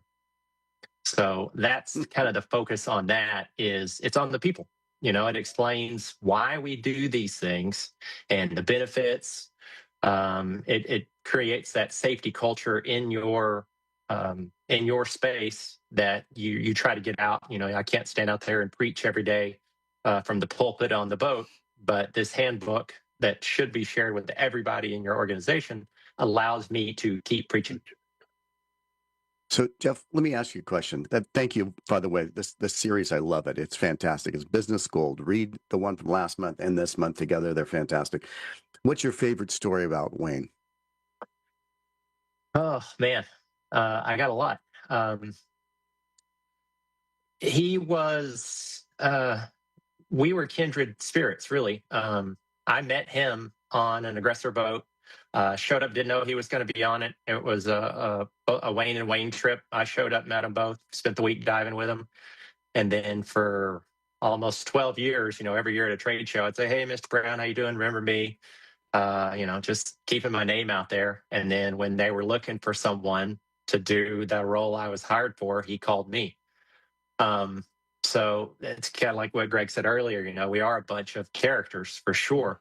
So that's kind of the focus on that. It's on the people. It explains why we do these things and the benefits. It creates that safety culture in your space that you try to get out. I can't stand out there and preach every day from the pulpit on the boat, but this handbook that should be shared with everybody in your organization allows me to keep preaching. So, Jeff, let me ask you a question. Thank you, by the way. This series, I love it. It's fantastic. It's business gold. Read the one from last month and this month together. They're fantastic. What's your favorite story about Wayne? Oh, man. I got a lot. He was, we were kindred spirits, really. I met him on an aggressor boat. Showed up, didn't know he was going to be on it. It was a Wayne and Wayne trip. I showed up, met them both, spent the week diving with them. And then for almost 12 years, every year at a trade show, I'd say, "Hey, Mr. Brown, how you doing? Remember me?" Just keeping my name out there. And then when they were looking for someone to do the role I was hired for, he called me. So it's kind of like what Greg said earlier, we are a bunch of characters for sure.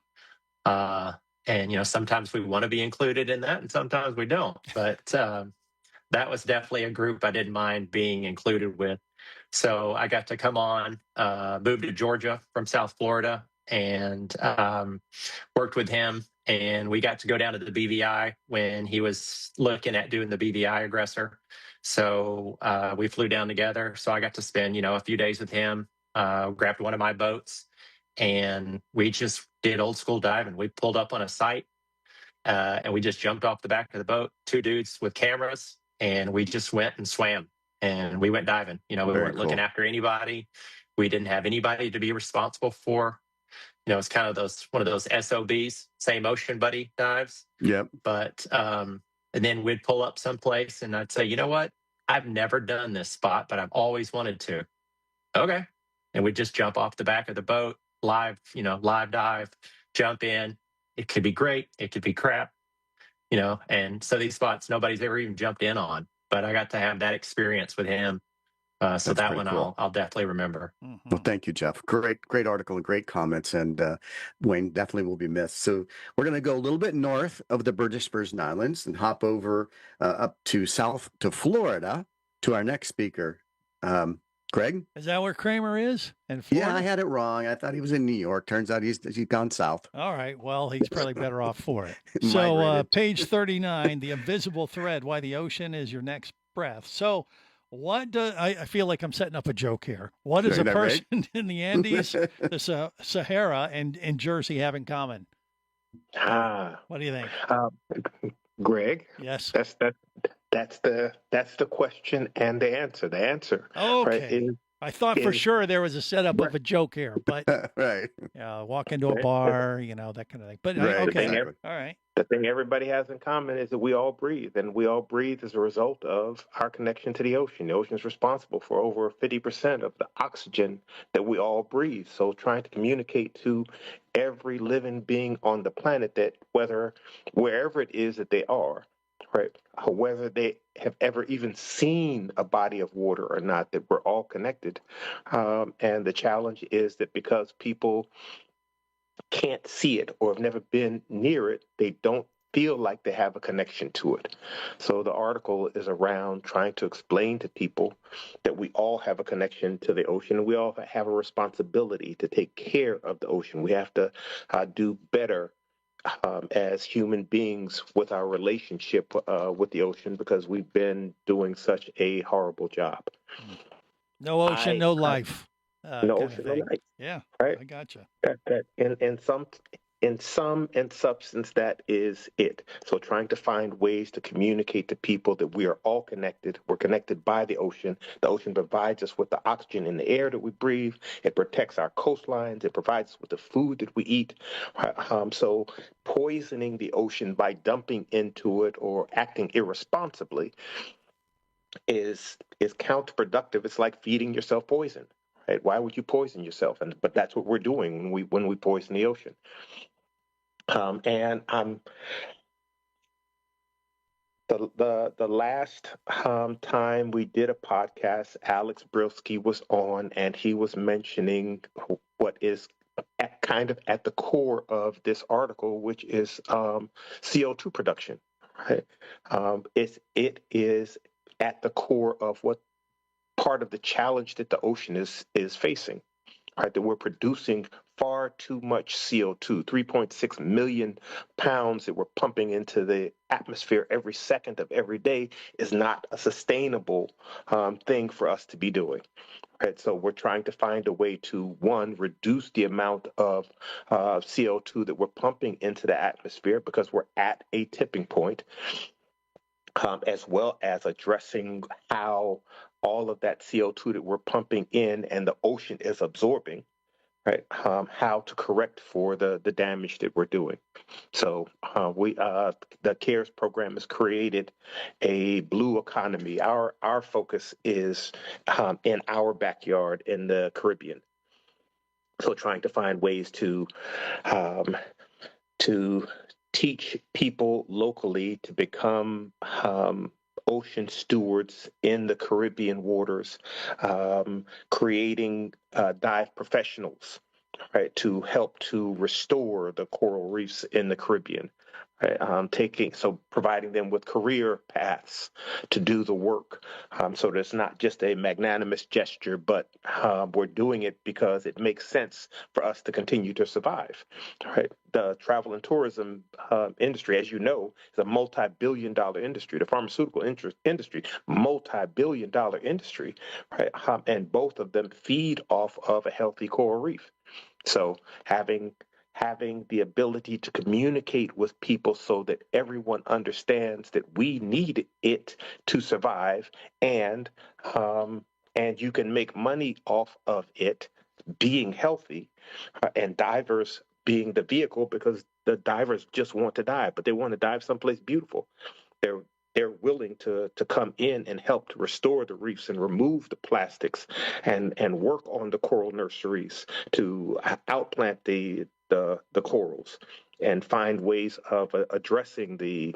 And, sometimes we want to be included in that and sometimes we don't. But that was definitely a group I didn't mind being included with. So I got to come on, moved to Georgia from South Florida, and worked with him. And we got to go down to the BVI when he was looking at doing the BVI aggressor. So we flew down together. So I got to spend, a few days with him, grabbed one of my boats, and we just did old school diving. We pulled up on a site and we just jumped off the back of the boat, two dudes with cameras, and we just went and swam and we went diving. We weren't looking after anybody. We didn't have anybody to be responsible for. It's kind of one of those SOBs, same ocean buddy dives. Yep. But, and then we'd pull up someplace and I'd say, "You know what? I've never done this spot, but I've always wanted to." Okay. And we'd just jump off the back of the boat, live dive, jump in. It could be great. It could be crap, and so these spots nobody's ever even jumped in on, but I got to have that experience with him. So that one cool. I'll definitely remember. Mm-hmm. Well, thank you, Jeff. Great article and great comments. And Wayne definitely will be missed. So we're going to go a little bit north of the British Virgin Islands and hop over up to south to Florida to our next speaker. Greg? Is that where Kramer is? In Florida? Yeah, I had it wrong. I thought he was in New York. Turns out he's gone south. All right. Well, he's probably better off for it. So page 39, the invisible thread, why the ocean is your next breath. So what does, I feel like I'm setting up a joke here. What does a person in the Andes, the Sahara, and Jersey have in common? What do you think? Greg? Yes. That's the question and the answer. The answer, okay, right, I thought for sure there was a setup of a joke here, but right. Walk into a bar, that kind of thing. But Right, okay, exactly. all right. The thing everybody has in common is that we all breathe, and we all breathe as a result of our connection to the ocean. The ocean is responsible for over 50% of the oxygen that we all breathe. So trying to communicate to every living being on the planet that wherever it is that they are, right, whether they have ever even seen a body of water or not, that we're all connected. And the challenge is that because people can't see it or have never been near it, they don't feel like they have a connection to it. So the article is around trying to explain to people that we all have a connection to the ocean, and we all have a responsibility to take care of the ocean. We have to do better as human beings with our relationship with the ocean, because we've been doing such a horrible job. No ocean, no life. No ocean, no life. Yeah, right. I gotcha. In substance, that is it. So trying to find ways to communicate to people that we are all connected. We're connected by the ocean. The ocean provides us with the oxygen in the air that we breathe. It protects our coastlines. It provides us with the food that we eat. So poisoning the ocean by dumping into it or acting irresponsibly is counterproductive. It's like feeding yourself poison. Right? Why would you poison yourself? But that's what we're doing when we poison the ocean. And the last time we did a podcast, Alex Brilsky was on, and he was mentioning what is kind of at the core of this article, which is CO2 production. Right? It is at the core of what part of the challenge that the ocean is facing. Right, that we're producing far too much CO2, 3.6 million pounds that we're pumping into the atmosphere every second of every day is not a sustainable thing for us to be doing. Right, so we're trying to find a way to, one, reduce the amount of CO2 that we're pumping into the atmosphere, because we're at a tipping point, as well as addressing how all of that CO2 that we're pumping in and the ocean is absorbing, right? How to correct for the damage that we're doing. So the CARES program has created a blue economy. Our focus is in our backyard in the Caribbean. So trying to find ways to teach people locally to become ocean stewards in the Caribbean waters, creating dive professionals, right, to help to restore the coral reefs in the Caribbean. Right, providing them with career paths to do the work, so that it's not just a magnanimous gesture, but we're doing it because it makes sense for us to continue to survive. Right, the travel and tourism industry, as you know, is a multi-billion-dollar industry. The pharmaceutical industry, multi-billion-dollar industry, right? And both of them feed off of a healthy coral reef. So having the ability to communicate with people so that everyone understands that we need it to survive, and you can make money off of it being healthy, and divers being the vehicle, because the divers just want to dive, but they want to dive someplace beautiful. They're willing to come in and help to restore the reefs and remove the plastics and work on the coral nurseries to outplant the corals and find ways of addressing the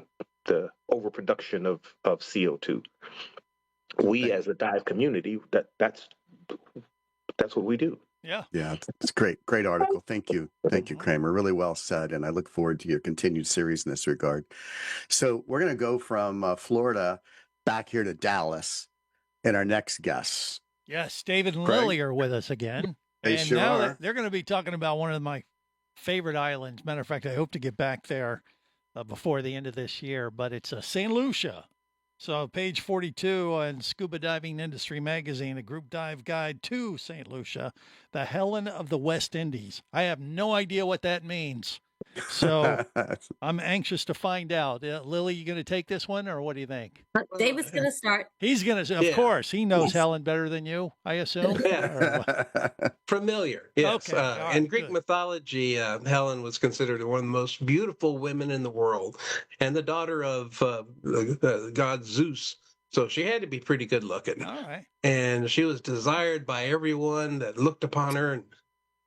overproduction of CO2. We as a dive community, that's what we do. Yeah. Yeah, it's great article. Thank you, Kramer. Really well said, and I look forward to your continued series in this regard. So we're going to go from Florida back here to Dallas, and our next guest. Yes, David and Craig? Lily are with us again. They and sure now are. they're going to be talking about one of my favorite islands. Matter of fact, I hope to get back there before the end of this year, but it's St. Lucia. So page 42 on Scuba Diving Industry Magazine, a group dive guide to St. Lucia, the Helen of the West Indies. I have no idea what that means. So I'm anxious to find out. Lily, you going to take this one, or what do you think? David's going to start. He's going to, of course, he knows Helen better than you, I assume. Familiar, yes. Okay. Right, in Greek mythology, Helen was considered one of the most beautiful women in the world, and the daughter of the god Zeus. So she had to be pretty good looking. All right. And she was desired by everyone that looked upon her, and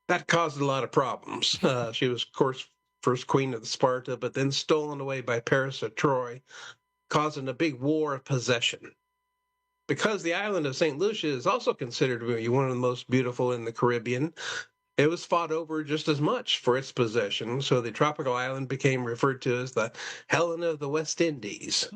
that caused a lot of problems. She was, of course, first queen of Sparta, but then stolen away by Paris of Troy, causing a big war of possession. Because the island of St. Lucia is also considered to be one of the most beautiful in the Caribbean, it was fought over just as much for its possession. So the tropical island became referred to as the Helen of the West Indies.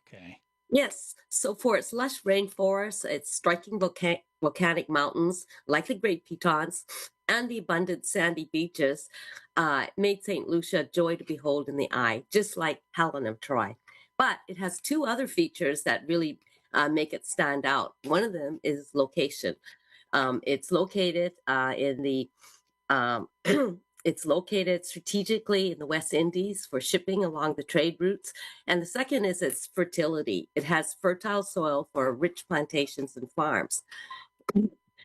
Okay. Yes. So for its lush rainforests, its striking volcanic mountains, like the Great Tetons, and the abundant sandy beaches, it made St. Lucia a joy to behold in the eye, just like Helen of Troy. But it has two other features that really make it stand out. One of them is location. It's located in the It's located strategically in the West Indies for shipping along the trade routes. And the second is its fertility. It has fertile soil for rich plantations and farms.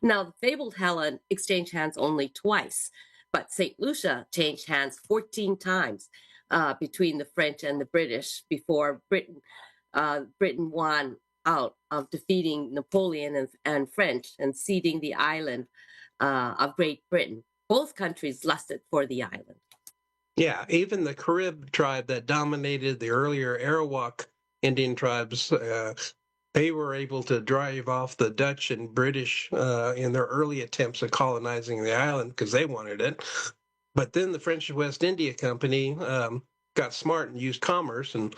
Now, the fabled Helen exchanged hands only twice, but St. Lucia changed hands 14 times between the French and the British before Britain won out of defeating Napoleon and French and ceding the island of Great Britain. Both countries lusted for the island. Yeah, even the Carib tribe that dominated the earlier Arawak Indian tribes, they were able to drive off the Dutch and British in their early attempts at colonizing the island because they wanted it. But then the French West India Company got smart and used commerce and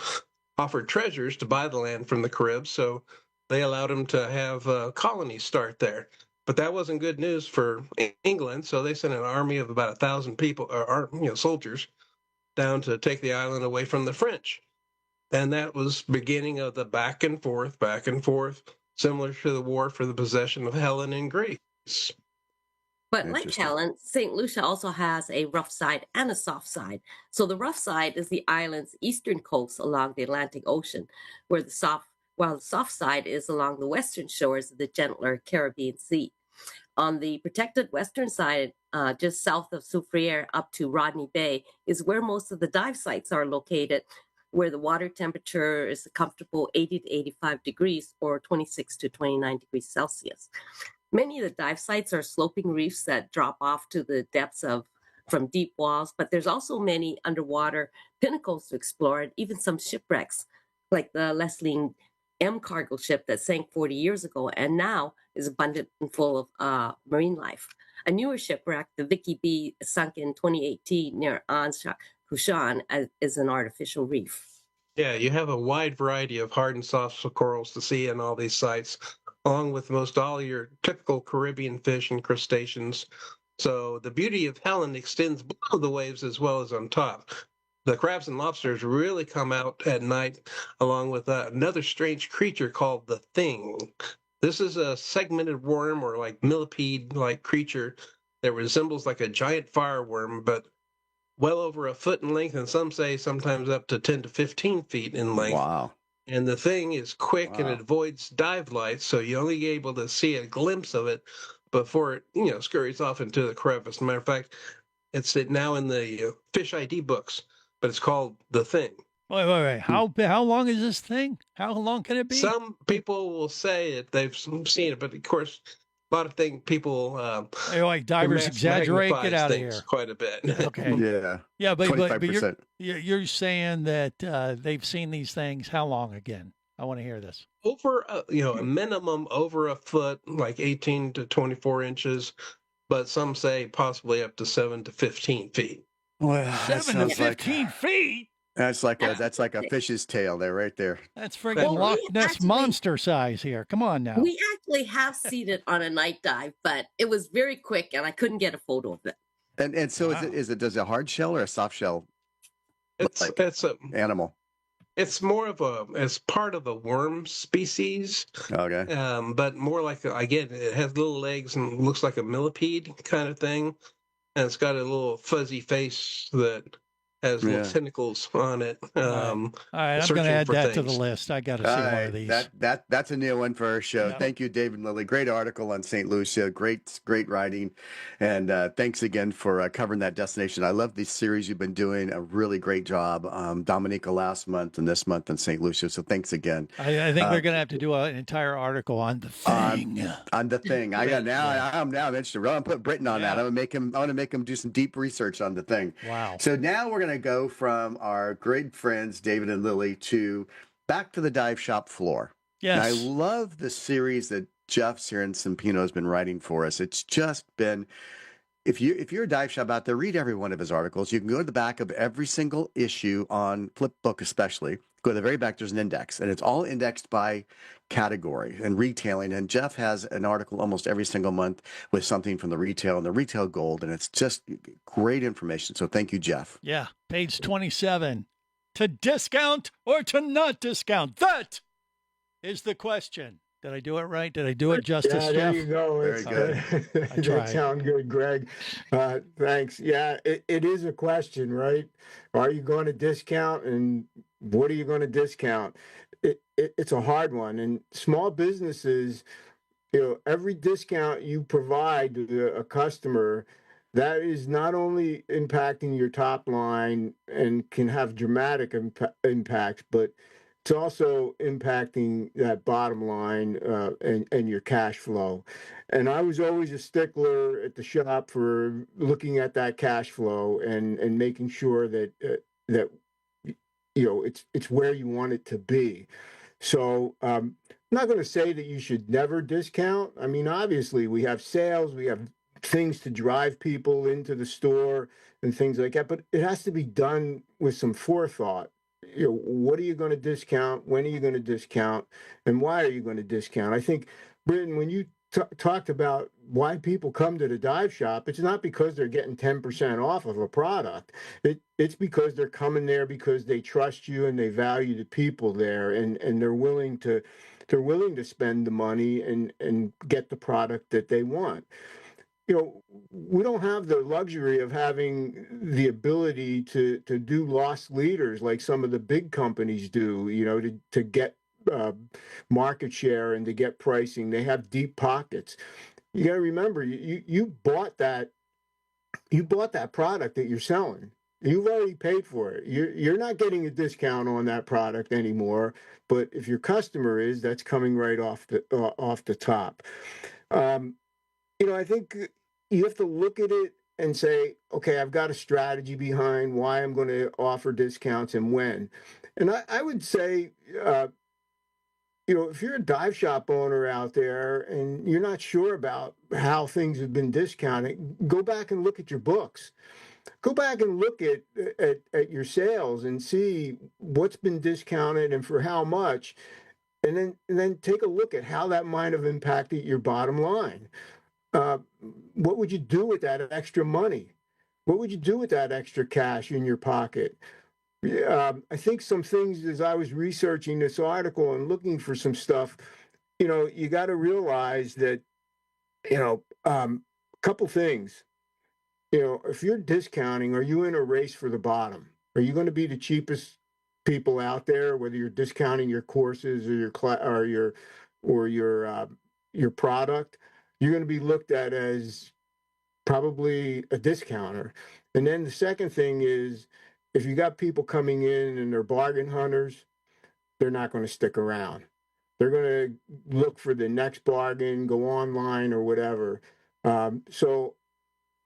offered treasures to buy the land from the Caribs, so they allowed them to have colonies start there. But that wasn't good news for England, so they sent an army of about 1,000 people, soldiers, down to take the island away from the French. And that was beginning of the back and forth, similar to the war for the possession of Helen in Greece. But like Helen, St. Lucia also has a rough side and a soft side. So the rough side is the island's eastern coast along the Atlantic Ocean, while the soft side is along the western shores of the gentler Caribbean Sea. On the protected western side, just south of Soufriere up to Rodney Bay, is where most of the dive sites are located, where the water temperature is a comfortable 80 to 85 degrees or 26 to 29 degrees Celsius. Many of the dive sites are sloping reefs that drop off to the depths from deep walls, but there's also many underwater pinnacles to explore and even some shipwrecks, like the Leslie M cargo ship that sank 40 years ago and now is abundant and full of marine life. A newer shipwreck, the Vicky B, sunk in 2018 near Anshan, is an artificial reef. Yeah, you have a wide variety of hard and soft corals to see in all these sites, along with most all your typical Caribbean fish and crustaceans. So the beauty of Helen extends below the waves as well as on top. The crabs and lobsters really come out at night, along with another strange creature called the Thing. This is a segmented worm or like millipede-like creature that resembles like a giant fireworm, but well over a foot in length, and some say sometimes up to 10 to 15 feet in length. Wow. And the Thing is quick and it avoids dive lights, so you're only able to see a glimpse of it before it, scurries off into the crevice. As a matter of fact, it's now in the fish ID books, but it's called the Thing. Wait. How long is this thing? How long can it be? Some people will say that they've seen it, but of course, a lot of people like divers exaggerate. Get out of here. Quite a bit. Okay. Yeah, but 25%. you're saying that they've seen these things how long again? I want to hear this. Over a minimum over a foot, like 18 to 24 inches, but some say possibly up to 7 to 15 feet. Well, 7 to 15 feet. That's like a fish's tail there, right there. That's freaking Loch Ness monster size here. Come on now. We actually have seen it on a night dive, but it was very quick and I couldn't get a photo of it. And so does it a hard shell or a soft shell? It's an animal. It's more of as part of a worm species. Okay. But more like again, it has little legs and looks like a millipede kind of thing, and it's got a little fuzzy face that has little tentacles on it. All right, I'm going to add that to the list. I got to see one of these. That's a new one for our show. Yep. Thank you, David and Lily. Great article on St. Lucia. Great writing. And thanks again for covering that destination. I love this series you've been doing. A really great job. Dominica last month and this month in St. Lucia. So thanks again. I think we're going to have to do an entire article on the thing. On the thing. I'm now interested. I'm going to put Britain on that. I want to make him do some deep research on the thing. Wow. So now we're going to go from our great friends, David and Lily, to back to the dive shop floor. Yes. And I love the series that Jeff Cinciripino has been writing for us. It's just been, if you're a dive shop out there, read every one of his articles. You can go to the back of every single issue on Flipbook especially. Go to the very back, there's an index, and it's all indexed by category and retailing. And Jeff has an article almost every single month with something from the retail and the retail gold, and it's just great information. So thank you, Jeff. Yeah, page 27. To discount or to not discount? That is the question. Did I do it right? Did I do it justice, Jeff? There you go. Very good. That sounds good, Greg. Thanks. Yeah, it is a question, right? Are you going to discount, and what are you going to discount? It's a hard one. And small businesses, every discount you provide to a customer, that is not only impacting your top line and can have dramatic impact, but it's also impacting that bottom line and your cash flow. And I was always a stickler at the shop for looking at that cash flow and making sure that it's where you want it to be. So I'm not going to say that you should never discount. I mean, obviously we have sales, we have things to drive people into the store and things like that, but it has to be done with some forethought. What are you going to discount? When are you going to discount? And why are you going to discount? I think, Britton, when you talked about why people come to the dive shop, it's not because they're getting 10% off of a product. It's because they're coming there because they trust you and they value the people there, and they're willing to spend the money and get the product that they want. We don't have the luxury of having the ability to do loss leaders like some of the big companies do, to get market share and to get pricing. They have deep pockets. You got to remember, you bought that product that you're selling. You've already paid for it. You're not getting a discount on that product anymore. But if your customer is, that's coming right off the top. I think you have to look at it and say, okay, I've got a strategy behind why I'm going to offer discounts and when. And I would say, if you're a dive shop owner out there and you're not sure about how things have been discounted, go back and look at your books. Go back and look at your sales and see what's been discounted and for how much, and then take a look at how that might have impacted your bottom line. What would you do with that extra money? What would you do with that extra cash in your pocket? I think some things, as I was researching this article and looking for some stuff, you got to realize that, a couple things. If you're discounting, are you in a race for the bottom? Are you going to be the cheapest people out there, whether you're discounting your courses or your product? You're going to be looked at as probably a discounter. And then the second thing is, if you got people coming in and they're bargain hunters, they're not going to stick around. They're going to look for the next bargain, go online or whatever. So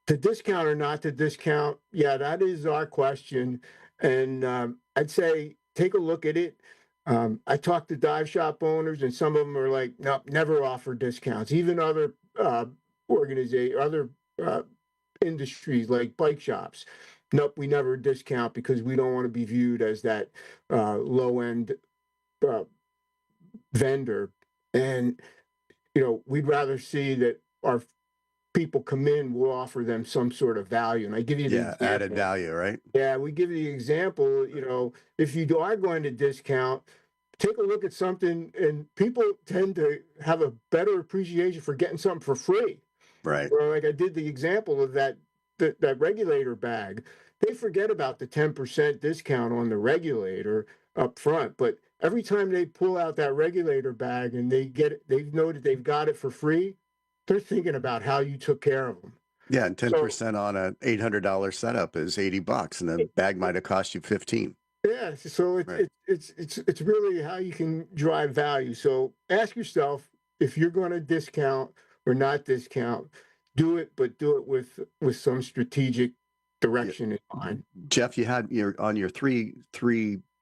to discount or not to discount, yeah, that is our question. And I'd say take a look at it. I talked to dive shop owners, and some of them are like, no, never offer discounts. Even other industries like bike shops, nope, we never discount because we don't want to be viewed as that low-end vendor. And, we'd rather see that our people come in, we'll offer them some sort of value. And I give you the example. Added value, right? Yeah, we give you the example, if you are going to discount, take a look at something, and people tend to have a better appreciation for getting something for free. Right. Or like I did the example of that regulator bag. they forget about the 10% discount on the regulator up front. But every time they pull out that regulator bag and they've noted they've got it for free, they're thinking about how you took care of them. Yeah, and 10% on an $800 setup is $80, and the bag might have cost you 15. Yeah, so it's really how you can drive value. So ask yourself if you're going to discount or not discount. Do it, but do it with some strategic direction in mind. Jeff, you had your three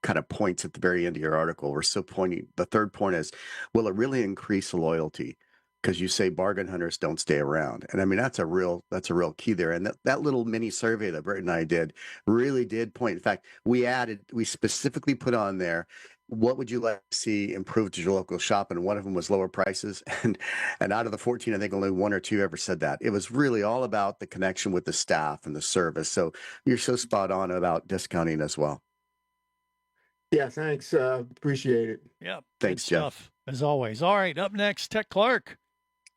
kind of points at the very end of your article were so pointy. The third point is, will it really increase loyalty? Because you say bargain hunters don't stay around. And I mean, that's a real key there. And that little mini survey that Britt and I did really did point. In fact, we specifically put on there, what would you like to see improved at your local shop? And one of them was lower prices. And out of the 14, I think only one or two ever said that. It was really all about the connection with the staff and the service. So you're so spot on about discounting as well. Yeah, thanks. Appreciate it. Yeah. Thanks, Jeff. As always. All right, up next, Tec Clark,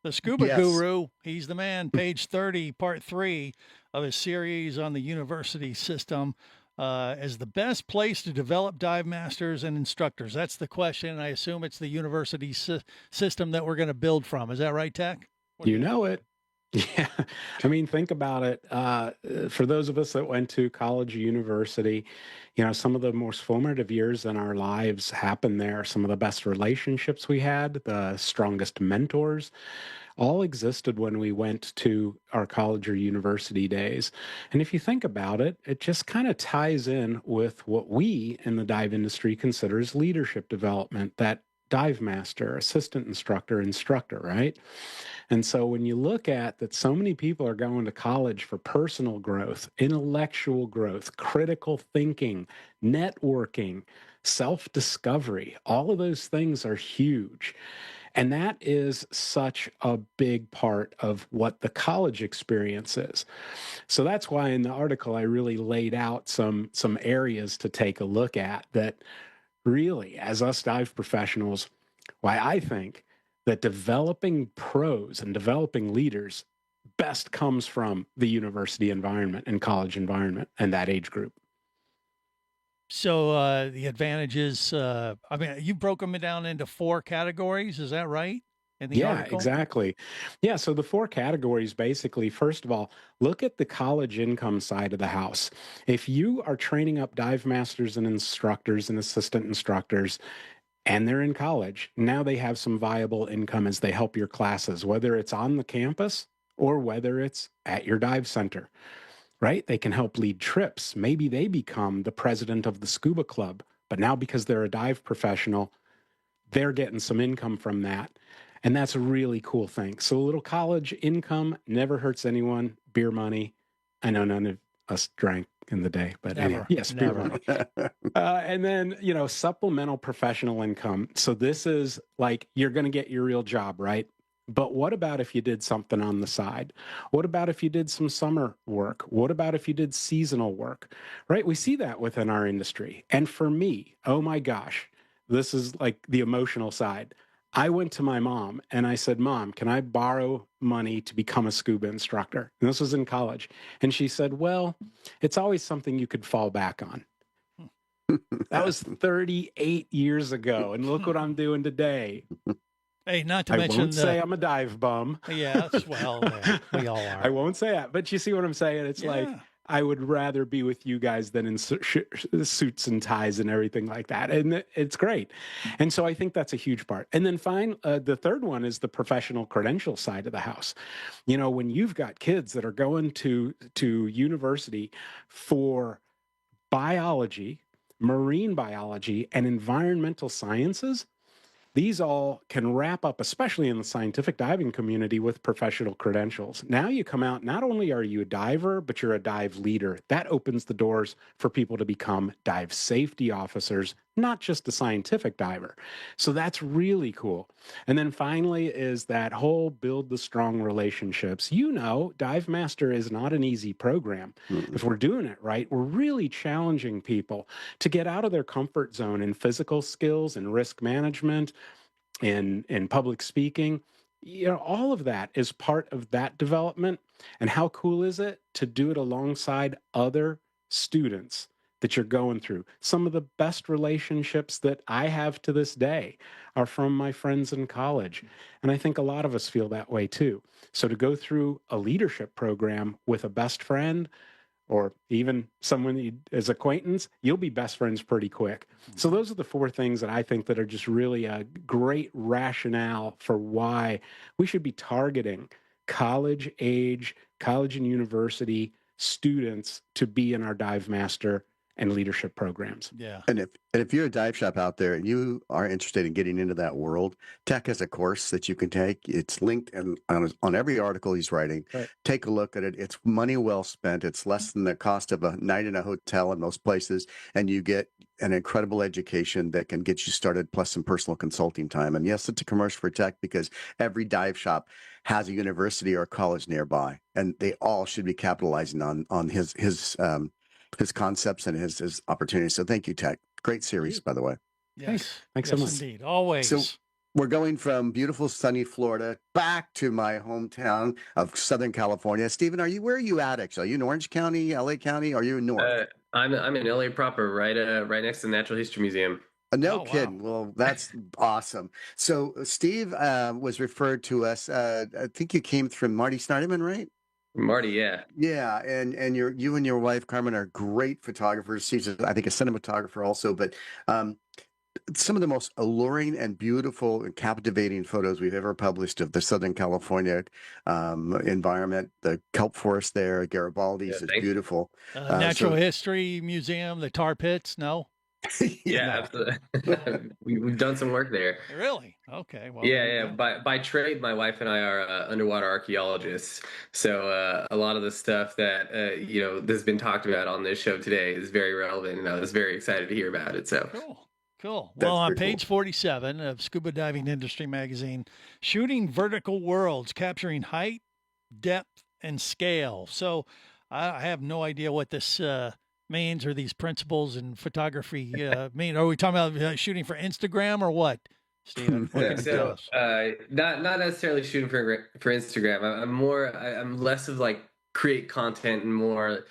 the scuba guru. He's the man. Page 30, part 3 of his series on the university system as the best place to develop dive masters and instructors. That's the question. I assume it's the university system that we're going to build from. Is that right, Tec? You know it. Yeah. I mean, think about it. For those of us that went to college or university, some of the most formative years in our lives happened there. Some of the best relationships we had, the strongest mentors, all existed when we went to our college or university days. And if you think about it, it just kind of ties in with what we in the dive industry consider as leadership development, that dive master, assistant instructor, right? And so when you look at that, so many people are going to college for personal growth, intellectual growth, critical thinking, networking, self-discovery, all of those things are huge. And that is such a big part of what the college experience is. So that's why in the article, I really laid out some areas to take a look at that really, as us dive professionals, why I think that developing pros and developing leaders best comes from the university environment and college environment and that age group. So the advantages, you broke them down into 4 categories. Is that right? Article? Exactly. Yeah. So the 4 categories, basically, first of all, look at the college income side of the house. If you are training up dive masters and instructors and assistant instructors, and they're in college, now they have some viable income as they help your classes, whether it's on the campus or whether it's at your dive center, right? They can help lead trips. Maybe they become the president of the scuba club, but now because they're a dive professional, they're getting some income from that. And that's a really cool thing. So a little college income never hurts anyone. Beer money. I know none of us drank in the day, but anyway, yes, beer money. And then, supplemental professional income. So this is like, you're going to get your real job, right? But what about if you did something on the side? What about if you did some summer work? What about if you did seasonal work, right? We see that within our industry. And for me, oh my gosh, this is like the emotional side. I went to my mom and I said, Mom, can I borrow money to become a scuba instructor? And this was in college. And she said, well, it's always something you could fall back on. That was 38 years ago. And look what I'm doing today. Hey, not to mention... I won't say I'm a dive bum. Yeah, well, we all are. I won't say that. But you see what I'm saying? It's like, I would rather be with you guys than in suits and ties and everything like that. And it's great. And so I think that's a huge part. And then the third one is the professional credential side of the house. When you've got kids that are going to university for biology, marine biology, and environmental sciences, these all can wrap up, especially in the scientific diving community, with professional credentials. Now you come out, not only are you a diver, but you're a dive leader. That opens the doors for people to become dive safety officers, not just a scientific diver. So that's really cool. And then finally is that whole build the strong relationships. Dive Master is not an easy program. Mm-hmm. If we're doing it right, we're really challenging people to get out of their comfort zone in physical skills and risk management, in public speaking. All of that is part of that development. And how cool is it to do it alongside other students that you're going through. Some of the best relationships that I have to this day are from my friends in college. And I think a lot of us feel that way too. So to go through a leadership program with a best friend, or even someone as acquaintance, you'll be best friends pretty quick. So those are the four things that I think that are just really a great rationale for why we should be targeting college age, college and university students to be in our dive master and leadership programs. Yeah. And if you're a dive shop out there and you are interested in getting into that world, Tec has a course that you can take. It's linked on every article he's writing. Right. Take a look at it. It's money well spent. It's less than the cost of a night in a hotel in most places, and you get an incredible education that can get you started, plus some personal consulting time. And yes, it's a commercial for Tec because every dive shop has a university or a college nearby, and they all should be capitalizing on his concepts and his opportunities. So thank you, Tec. Great series, by the way. Yes. Thanks yes, so much. Indeed. Always. So we're going from beautiful sunny Florida back to my hometown of Southern California. Stephen, where are you at actually? Are you in Orange County, LA County? Are you in North? I'm in LA proper, right next to the Natural History Museum. No kidding. Wow. Well, that's awesome. So Steve was referred to us. I think you came from Marty Snyderman, right? Marty, yeah. Yeah, and you and your wife Carmen are great photographers. She's, I think, a cinematographer also. But some of the most alluring and beautiful and captivating photos we've ever published of the Southern California environment. The kelp forest there, Garibaldi's is beautiful. Natural History Museum, the tar pits. No. Yeah, absolutely. We've done some work there. Really? Okay. Well, yeah. By trade, my wife and I are underwater archaeologists. So a lot of the stuff that that's been talked about on this show today is very relevant, and I was very excited to hear about it. So cool. Well, on page 47 of Scuba Diving Industry Magazine, shooting vertical worlds, capturing height, depth, and scale. So I have no idea what this means or these principles in photography mean. Are we talking about shooting for Instagram or what, Stephen? What can you tell us? Not necessarily shooting for Instagram. I'm less of like create content and more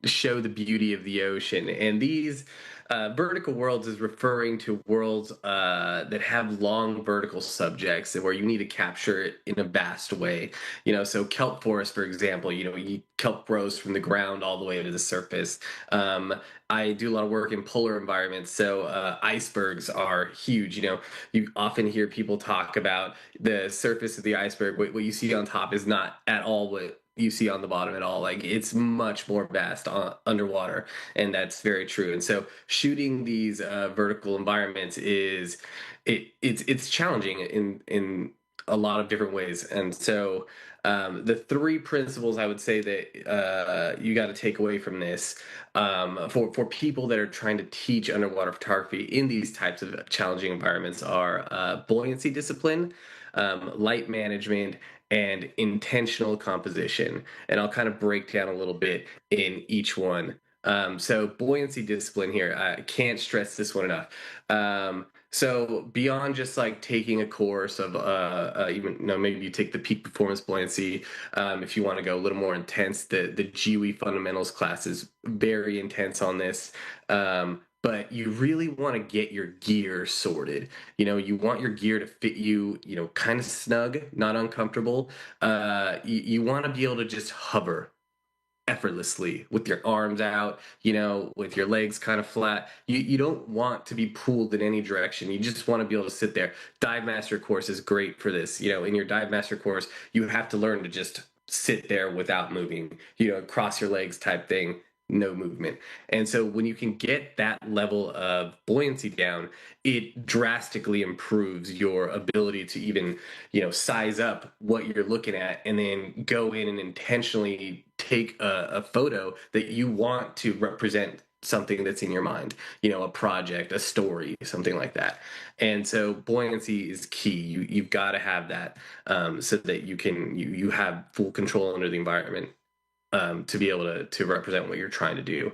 show the beauty of the ocean. And these vertical worlds is referring to worlds that have long vertical subjects where you need to capture it in a vast way. So kelp forest, for example, kelp grows from the ground all the way to the surface. I do a lot of work in polar environments, so icebergs are huge. You often hear people talk about the surface of the iceberg. What you see on top is not at all what you see on the bottom at all. Like, it's much more vast underwater, and that's very true. And so shooting these vertical environments it's challenging in a lot of different ways. And so the three principles I would say that you got to take away from this for people that are trying to teach underwater photography in these types of challenging environments are buoyancy discipline, light management, and intentional composition. And I'll kind of break down a little bit in each one. So buoyancy discipline here, I can't stress this one enough. So beyond just like taking a course of maybe you take the peak performance buoyancy, if you want to go a little more intense, the GUI fundamentals class is very intense on this. But you really want to get your gear sorted. You want your gear to fit you, kind of snug, not uncomfortable. You want to be able to just hover effortlessly with your arms out, with your legs kind of flat. You don't want to be pulled in any direction. You just want to be able to sit there. Dive Master course is great for this. In your Dive Master course, you have to learn to just sit there without moving, cross your legs type thing. No movement. And so when you can get that level of buoyancy down, it drastically improves your ability to even, size up what you're looking at and then go in and intentionally take a photo that you want to represent something that's in your mind, a project, a story, something like that. And so buoyancy is key. You've got to have that so that you have full control under the environment. To be able to represent what you're trying to do.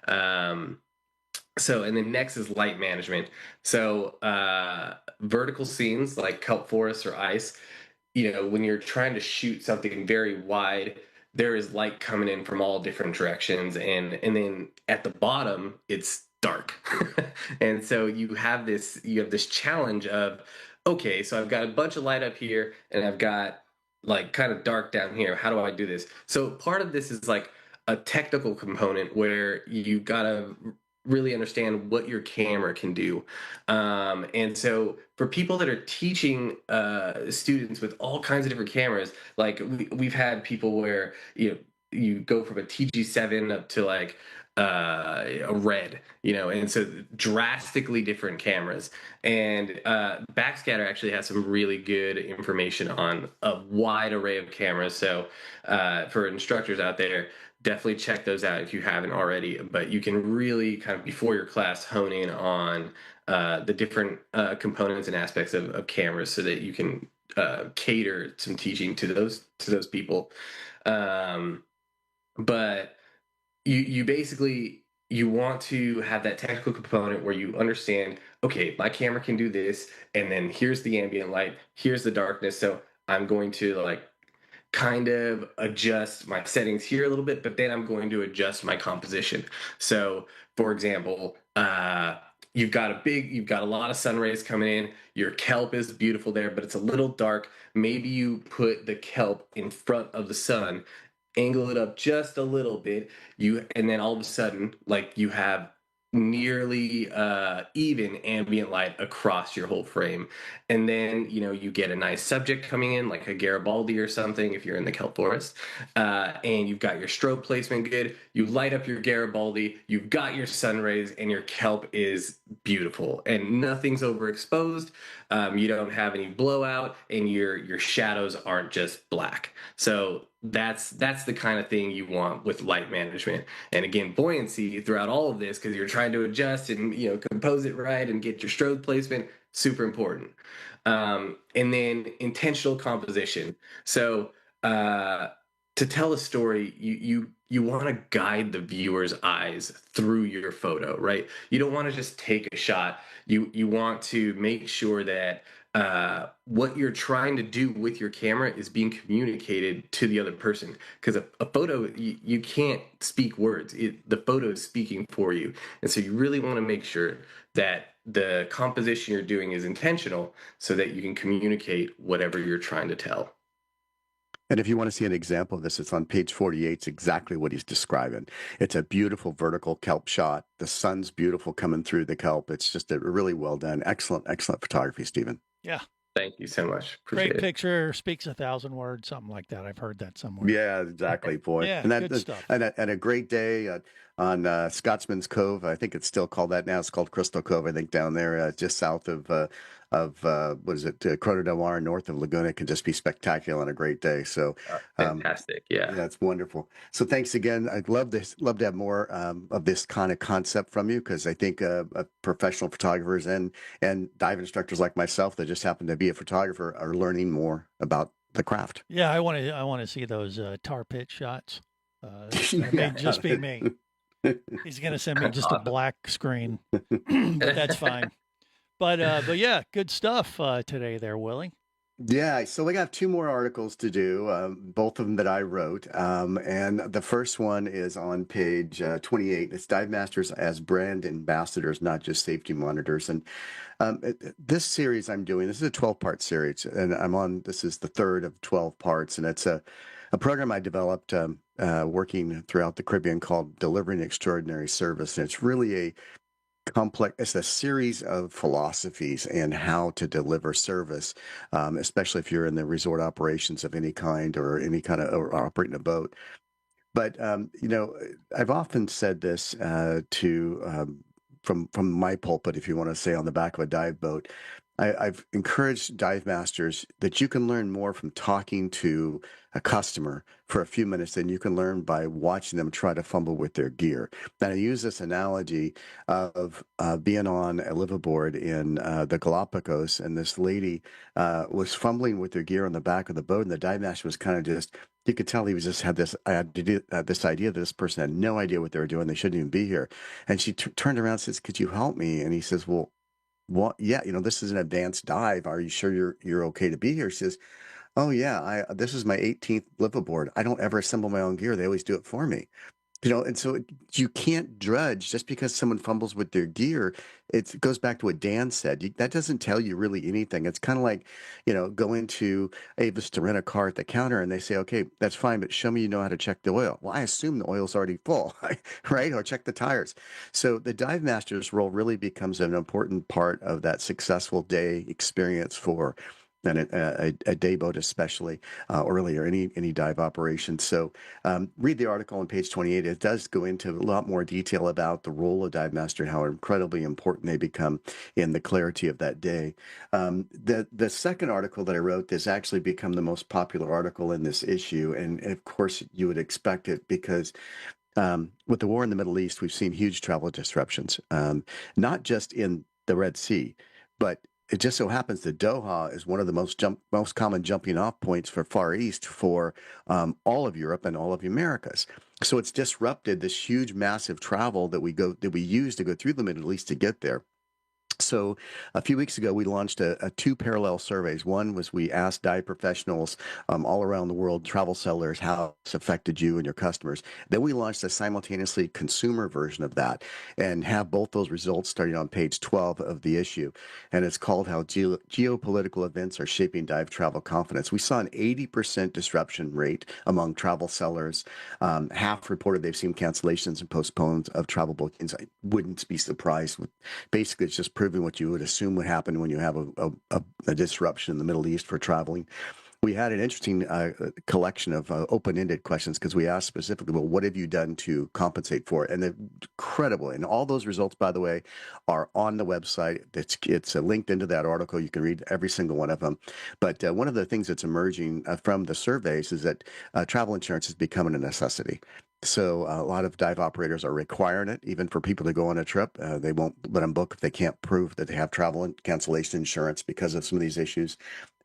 And then next is light management. So vertical scenes like kelp forest or ice, when you're trying to shoot something very wide, there is light coming in from all different directions, and then at the bottom it's dark. And so you have this challenge of, okay, so I've got a bunch of light up here and I've got like kind of dark down here. How do I do this? So part of this is like a technical component where you gotta really understand what your camera can do. And so for people that are teaching students with all kinds of different cameras, like we've had people where, you go from a TG7 up to like a red, and so drastically different cameras. And Backscatter actually has some really good information on a wide array of cameras. So for instructors out there, definitely check those out if you haven't already. But you can really kind of before your class hone in on the different components and aspects of cameras so that you can cater some teaching to those people. But you basically, you want to have that technical component where you understand, okay, my camera can do this, and then here's the ambient light, here's the darkness, so I'm going to like kind of adjust my settings here a little bit, but then I'm going to adjust my composition. So for example, you've got a lot of sun rays coming in, your kelp is beautiful there, but it's a little dark. Maybe you put the kelp in front of the sun, angle it up just a little bit, and then all of a sudden, like, you have nearly even ambient light across your whole frame. And then you get a nice subject coming in, like a Garibaldi or something if you're in the kelp forest, and you've got your strobe placement good, you light up your Garibaldi, you've got your sun rays, and your kelp is beautiful and nothing's overexposed. You don't have any blowout, and your shadows aren't just black. So that's the kind of thing you want with light management. And again, buoyancy throughout all of this, because you're trying to adjust and compose it right and get your strobe placement, super important. And then intentional composition. So to tell a story, you want to guide the viewer's eyes through your photo, right? You don't want to just take a shot. You want to make sure that what you're trying to do with your camera is being communicated to the other person. Because a photo, you can't speak words. The photo is speaking for you. And so you really want to make sure that the composition you're doing is intentional so that you can communicate whatever you're trying to tell. And if you want to see an example of this, it's on page 48. It's exactly what he's describing. It's a beautiful vertical kelp shot. The sun's beautiful coming through the kelp. It's just a really well done. Excellent, excellent photography, Stephen. Yeah. Thank you so much. Appreciate Great it. picture speaks 1,000 words, something like that. I've heard that somewhere. Yeah, exactly, boy. Yeah, and good stuff. And a great day on Scotsman's Cove. I think it's still called that now. It's called Crystal Cove, I think, down there just south of what is it, Corona del Mar, north of Laguna. Can just be spectacular on a great day. So fantastic. Yeah, that's wonderful. So thanks again. I'd love to have more of this kind of concept from you, because I think professional photographers and dive instructors like myself that just happen to be a photographer are learning more about the craft. Yeah, I want to see those tar pit shots. That may just be me. He's going to send me just a black screen, but that's fine. But yeah, good stuff today there, Willie. Yeah, so we got 2 more articles to do, both of them that I wrote. And the first one is on page 28. It's Dive Masters as Brand Ambassadors, not just safety monitors. And this series I'm doing, this is a 12-part series, and this is the third of 12 parts. And it's a program I developed working throughout the Caribbean called Delivering Extraordinary Service. And it's really it's a series of philosophies and how to deliver service, especially if you're in the resort operations of any kind or any kind of or operating a boat. But I've often said this from my pulpit, if you want to say, on the back of a dive boat. I've encouraged dive masters that you can learn more from talking to a customer for a few minutes than you can learn by watching them try to fumble with their gear. And I use this analogy of being on a liveaboard in the Galapagos, and this lady was fumbling with her gear on the back of the boat, and the dive master was kind of just, you could tell he was just had this idea that this person had no idea what they were doing. They shouldn't even be here. And she turned around and says, "Could you help me?" And he says, "Well, what? Yeah, this is an advanced dive. Are you sure you're okay to be here?" She says, Oh yeah, this is my 18th liveaboard. I don't ever assemble my own gear. They always do it for me. And so you can't drudge just because someone fumbles with their gear. It goes back to what Dan said. That doesn't tell you really anything. It's kind of like, going to Avis to rent a car at the counter and they say, okay, that's fine, but show me you know how to check the oil. Well, I assume the oil's already full, right? Or check the tires. So the dive master's role really becomes an important part of that successful day experience for and a day boat, especially early or any dive operation. So read the article on page 28. It does go into a lot more detail about the role of dive master and how incredibly important they become in the clarity of that day. The second article that I wrote has actually become the most popular article in this issue, and of course you would expect it because with the war in the Middle East, we've seen huge travel disruptions, not just in the Red Sea, but it just so happens that Doha is one of the most common jumping off points for Far East for all of Europe and all of the Americas. So it's disrupted this huge, massive travel that we use to go through the Middle East to get there. So a few weeks ago, we launched a two parallel surveys. One was we asked dive professionals all around the world, travel sellers, how it's affected you and your customers. Then we launched a simultaneously consumer version of that and have both those results starting on page 12 of the issue. And it's called How Geopolitical Events Are Shaping Dive Travel Confidence. We saw an 80% disruption rate among travel sellers. Half reported they've seen cancellations and postpones of travel bookings. I wouldn't be surprised with basically it's just proving what you would assume would happen when you have a disruption in the Middle East for traveling. We had an interesting collection of open-ended questions because we asked specifically, well, what have you done to compensate for it? And they're incredible. And all those results, by the way, are on the website. It's linked into that article. You can read every single one of them. But one of the things that's emerging from the surveys is that travel insurance is becoming a necessity. So a lot of dive operators are requiring it, even for people to go on a trip. They won't let them book if they can't prove that they have travel and cancellation insurance because of some of these issues.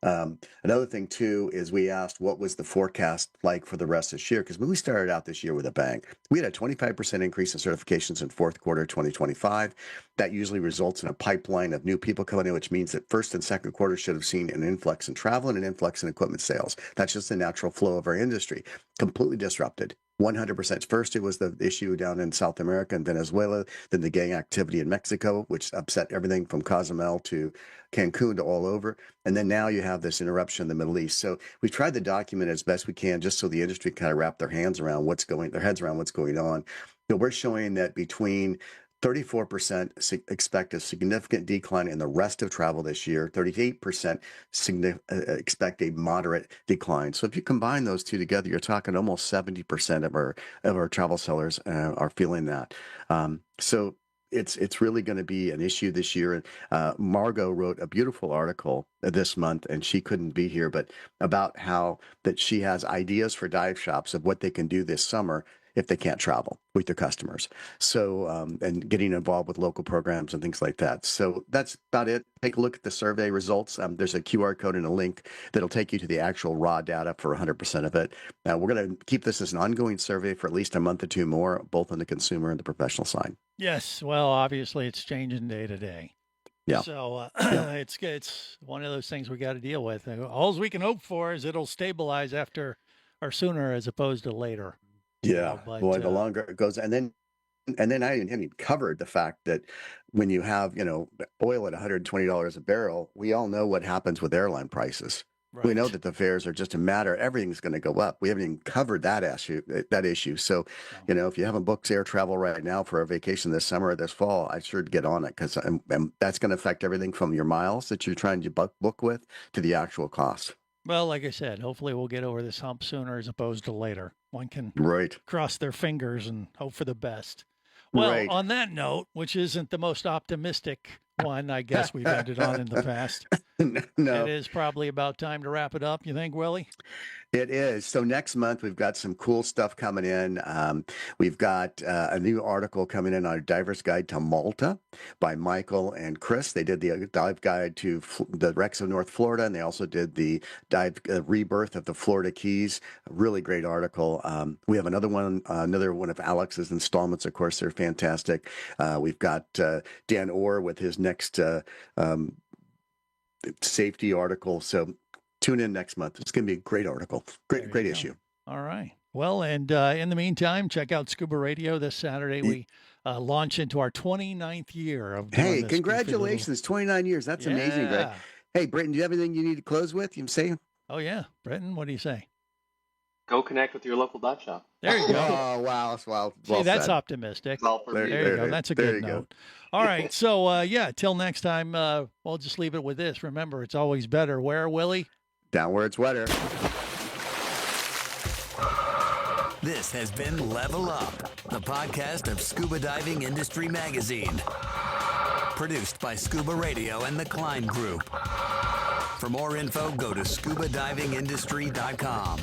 Another thing, too, is we asked what was the forecast like for the rest of this year? Because when we started out this year with a bang, we had a 25% increase in certifications in fourth quarter 2025. That usually results in a pipeline of new people coming in, which means that first and second quarter should have seen an influx in travel and an influx in equipment sales. That's just the natural flow of our industry. Completely disrupted. 100%. First, it was the issue down in South America and Venezuela, then the gang activity in Mexico, which upset everything from Cozumel to Cancun to all over. And then now you have this interruption in the Middle East. So we've tried to document as best we can just so the industry kind of wrap their heads around what's going on. We're showing that between 34% expect a significant decline in the rest of travel this year. 38% expect a moderate decline. So if you combine those two together, you're talking almost 70% of our travel sellers are feeling that. So it's really going to be an issue this year. And Margot wrote a beautiful article this month, and she couldn't be here, but about how that she has ideas for dive shops of what they can do this summer if they can't travel with their customers. So, and getting involved with local programs and things like that. So that's about it. Take a look at the survey results. There's a QR code and a link that'll take you to the actual raw data for 100% of it. We're going to keep this as an ongoing survey for at least a month or two more, both on the consumer and the professional side. Yes. Well, obviously it's changing day to day. Yeah. So it's one of those things we got to deal with. All we can hope for is it'll stabilize after or sooner as opposed to later. Yeah, boy, the longer it goes, and then I haven't covered the fact that when you have oil at $120 a barrel, we all know what happens with airline prices. Right. We know that the fares are just a matter; everything's going to go up. We haven't even covered that issue. So, if you haven't booked air travel right now for a vacation this summer or this fall, I sure get on it because that's going to affect everything from your miles that you're trying to book with to the actual cost. Well, like I said, hopefully we'll get over this hump sooner as opposed to later. One can cross their fingers and hope for the best. Well, on that note, which isn't the most optimistic one, I guess we've ended on in the past. No. It is probably about time to wrap it up. You think, Willie? It is. So next month, we've got some cool stuff coming in. We've got a new article coming in on a Diver's Guide to Malta by Michael and Chris. They did the dive guide to the wrecks of North Florida, and they also did the dive rebirth of the Florida Keys. A really great article. We have another one of Alex's installments. Of course, they're fantastic. We've got danorr with his next safety article. So Tune in next month. It's going to be a great article. Great issue. All right. Well, and in the meantime, check out Scuba Radio this Saturday. We launch into our 29th year of doing Hey, this congratulations. 29 years. That's amazing, Greg. Hey, Britton, do you have anything you need to close with? You say? Oh, yeah. Britton, what do you say? Go connect with your local dive shop. There you go. Oh, wow. Well See, that's said. optimistic. There you go. That's a good note. All right. So, till next time, we'll just leave it with this. Remember, it's always better. Where, Willie? Down where it's wetter. This has been Level Up, the podcast of Scuba Diving Industry Magazine. Produced by Scuba Radio and the Cline Group. For more info, go to scubadivingindustry.com.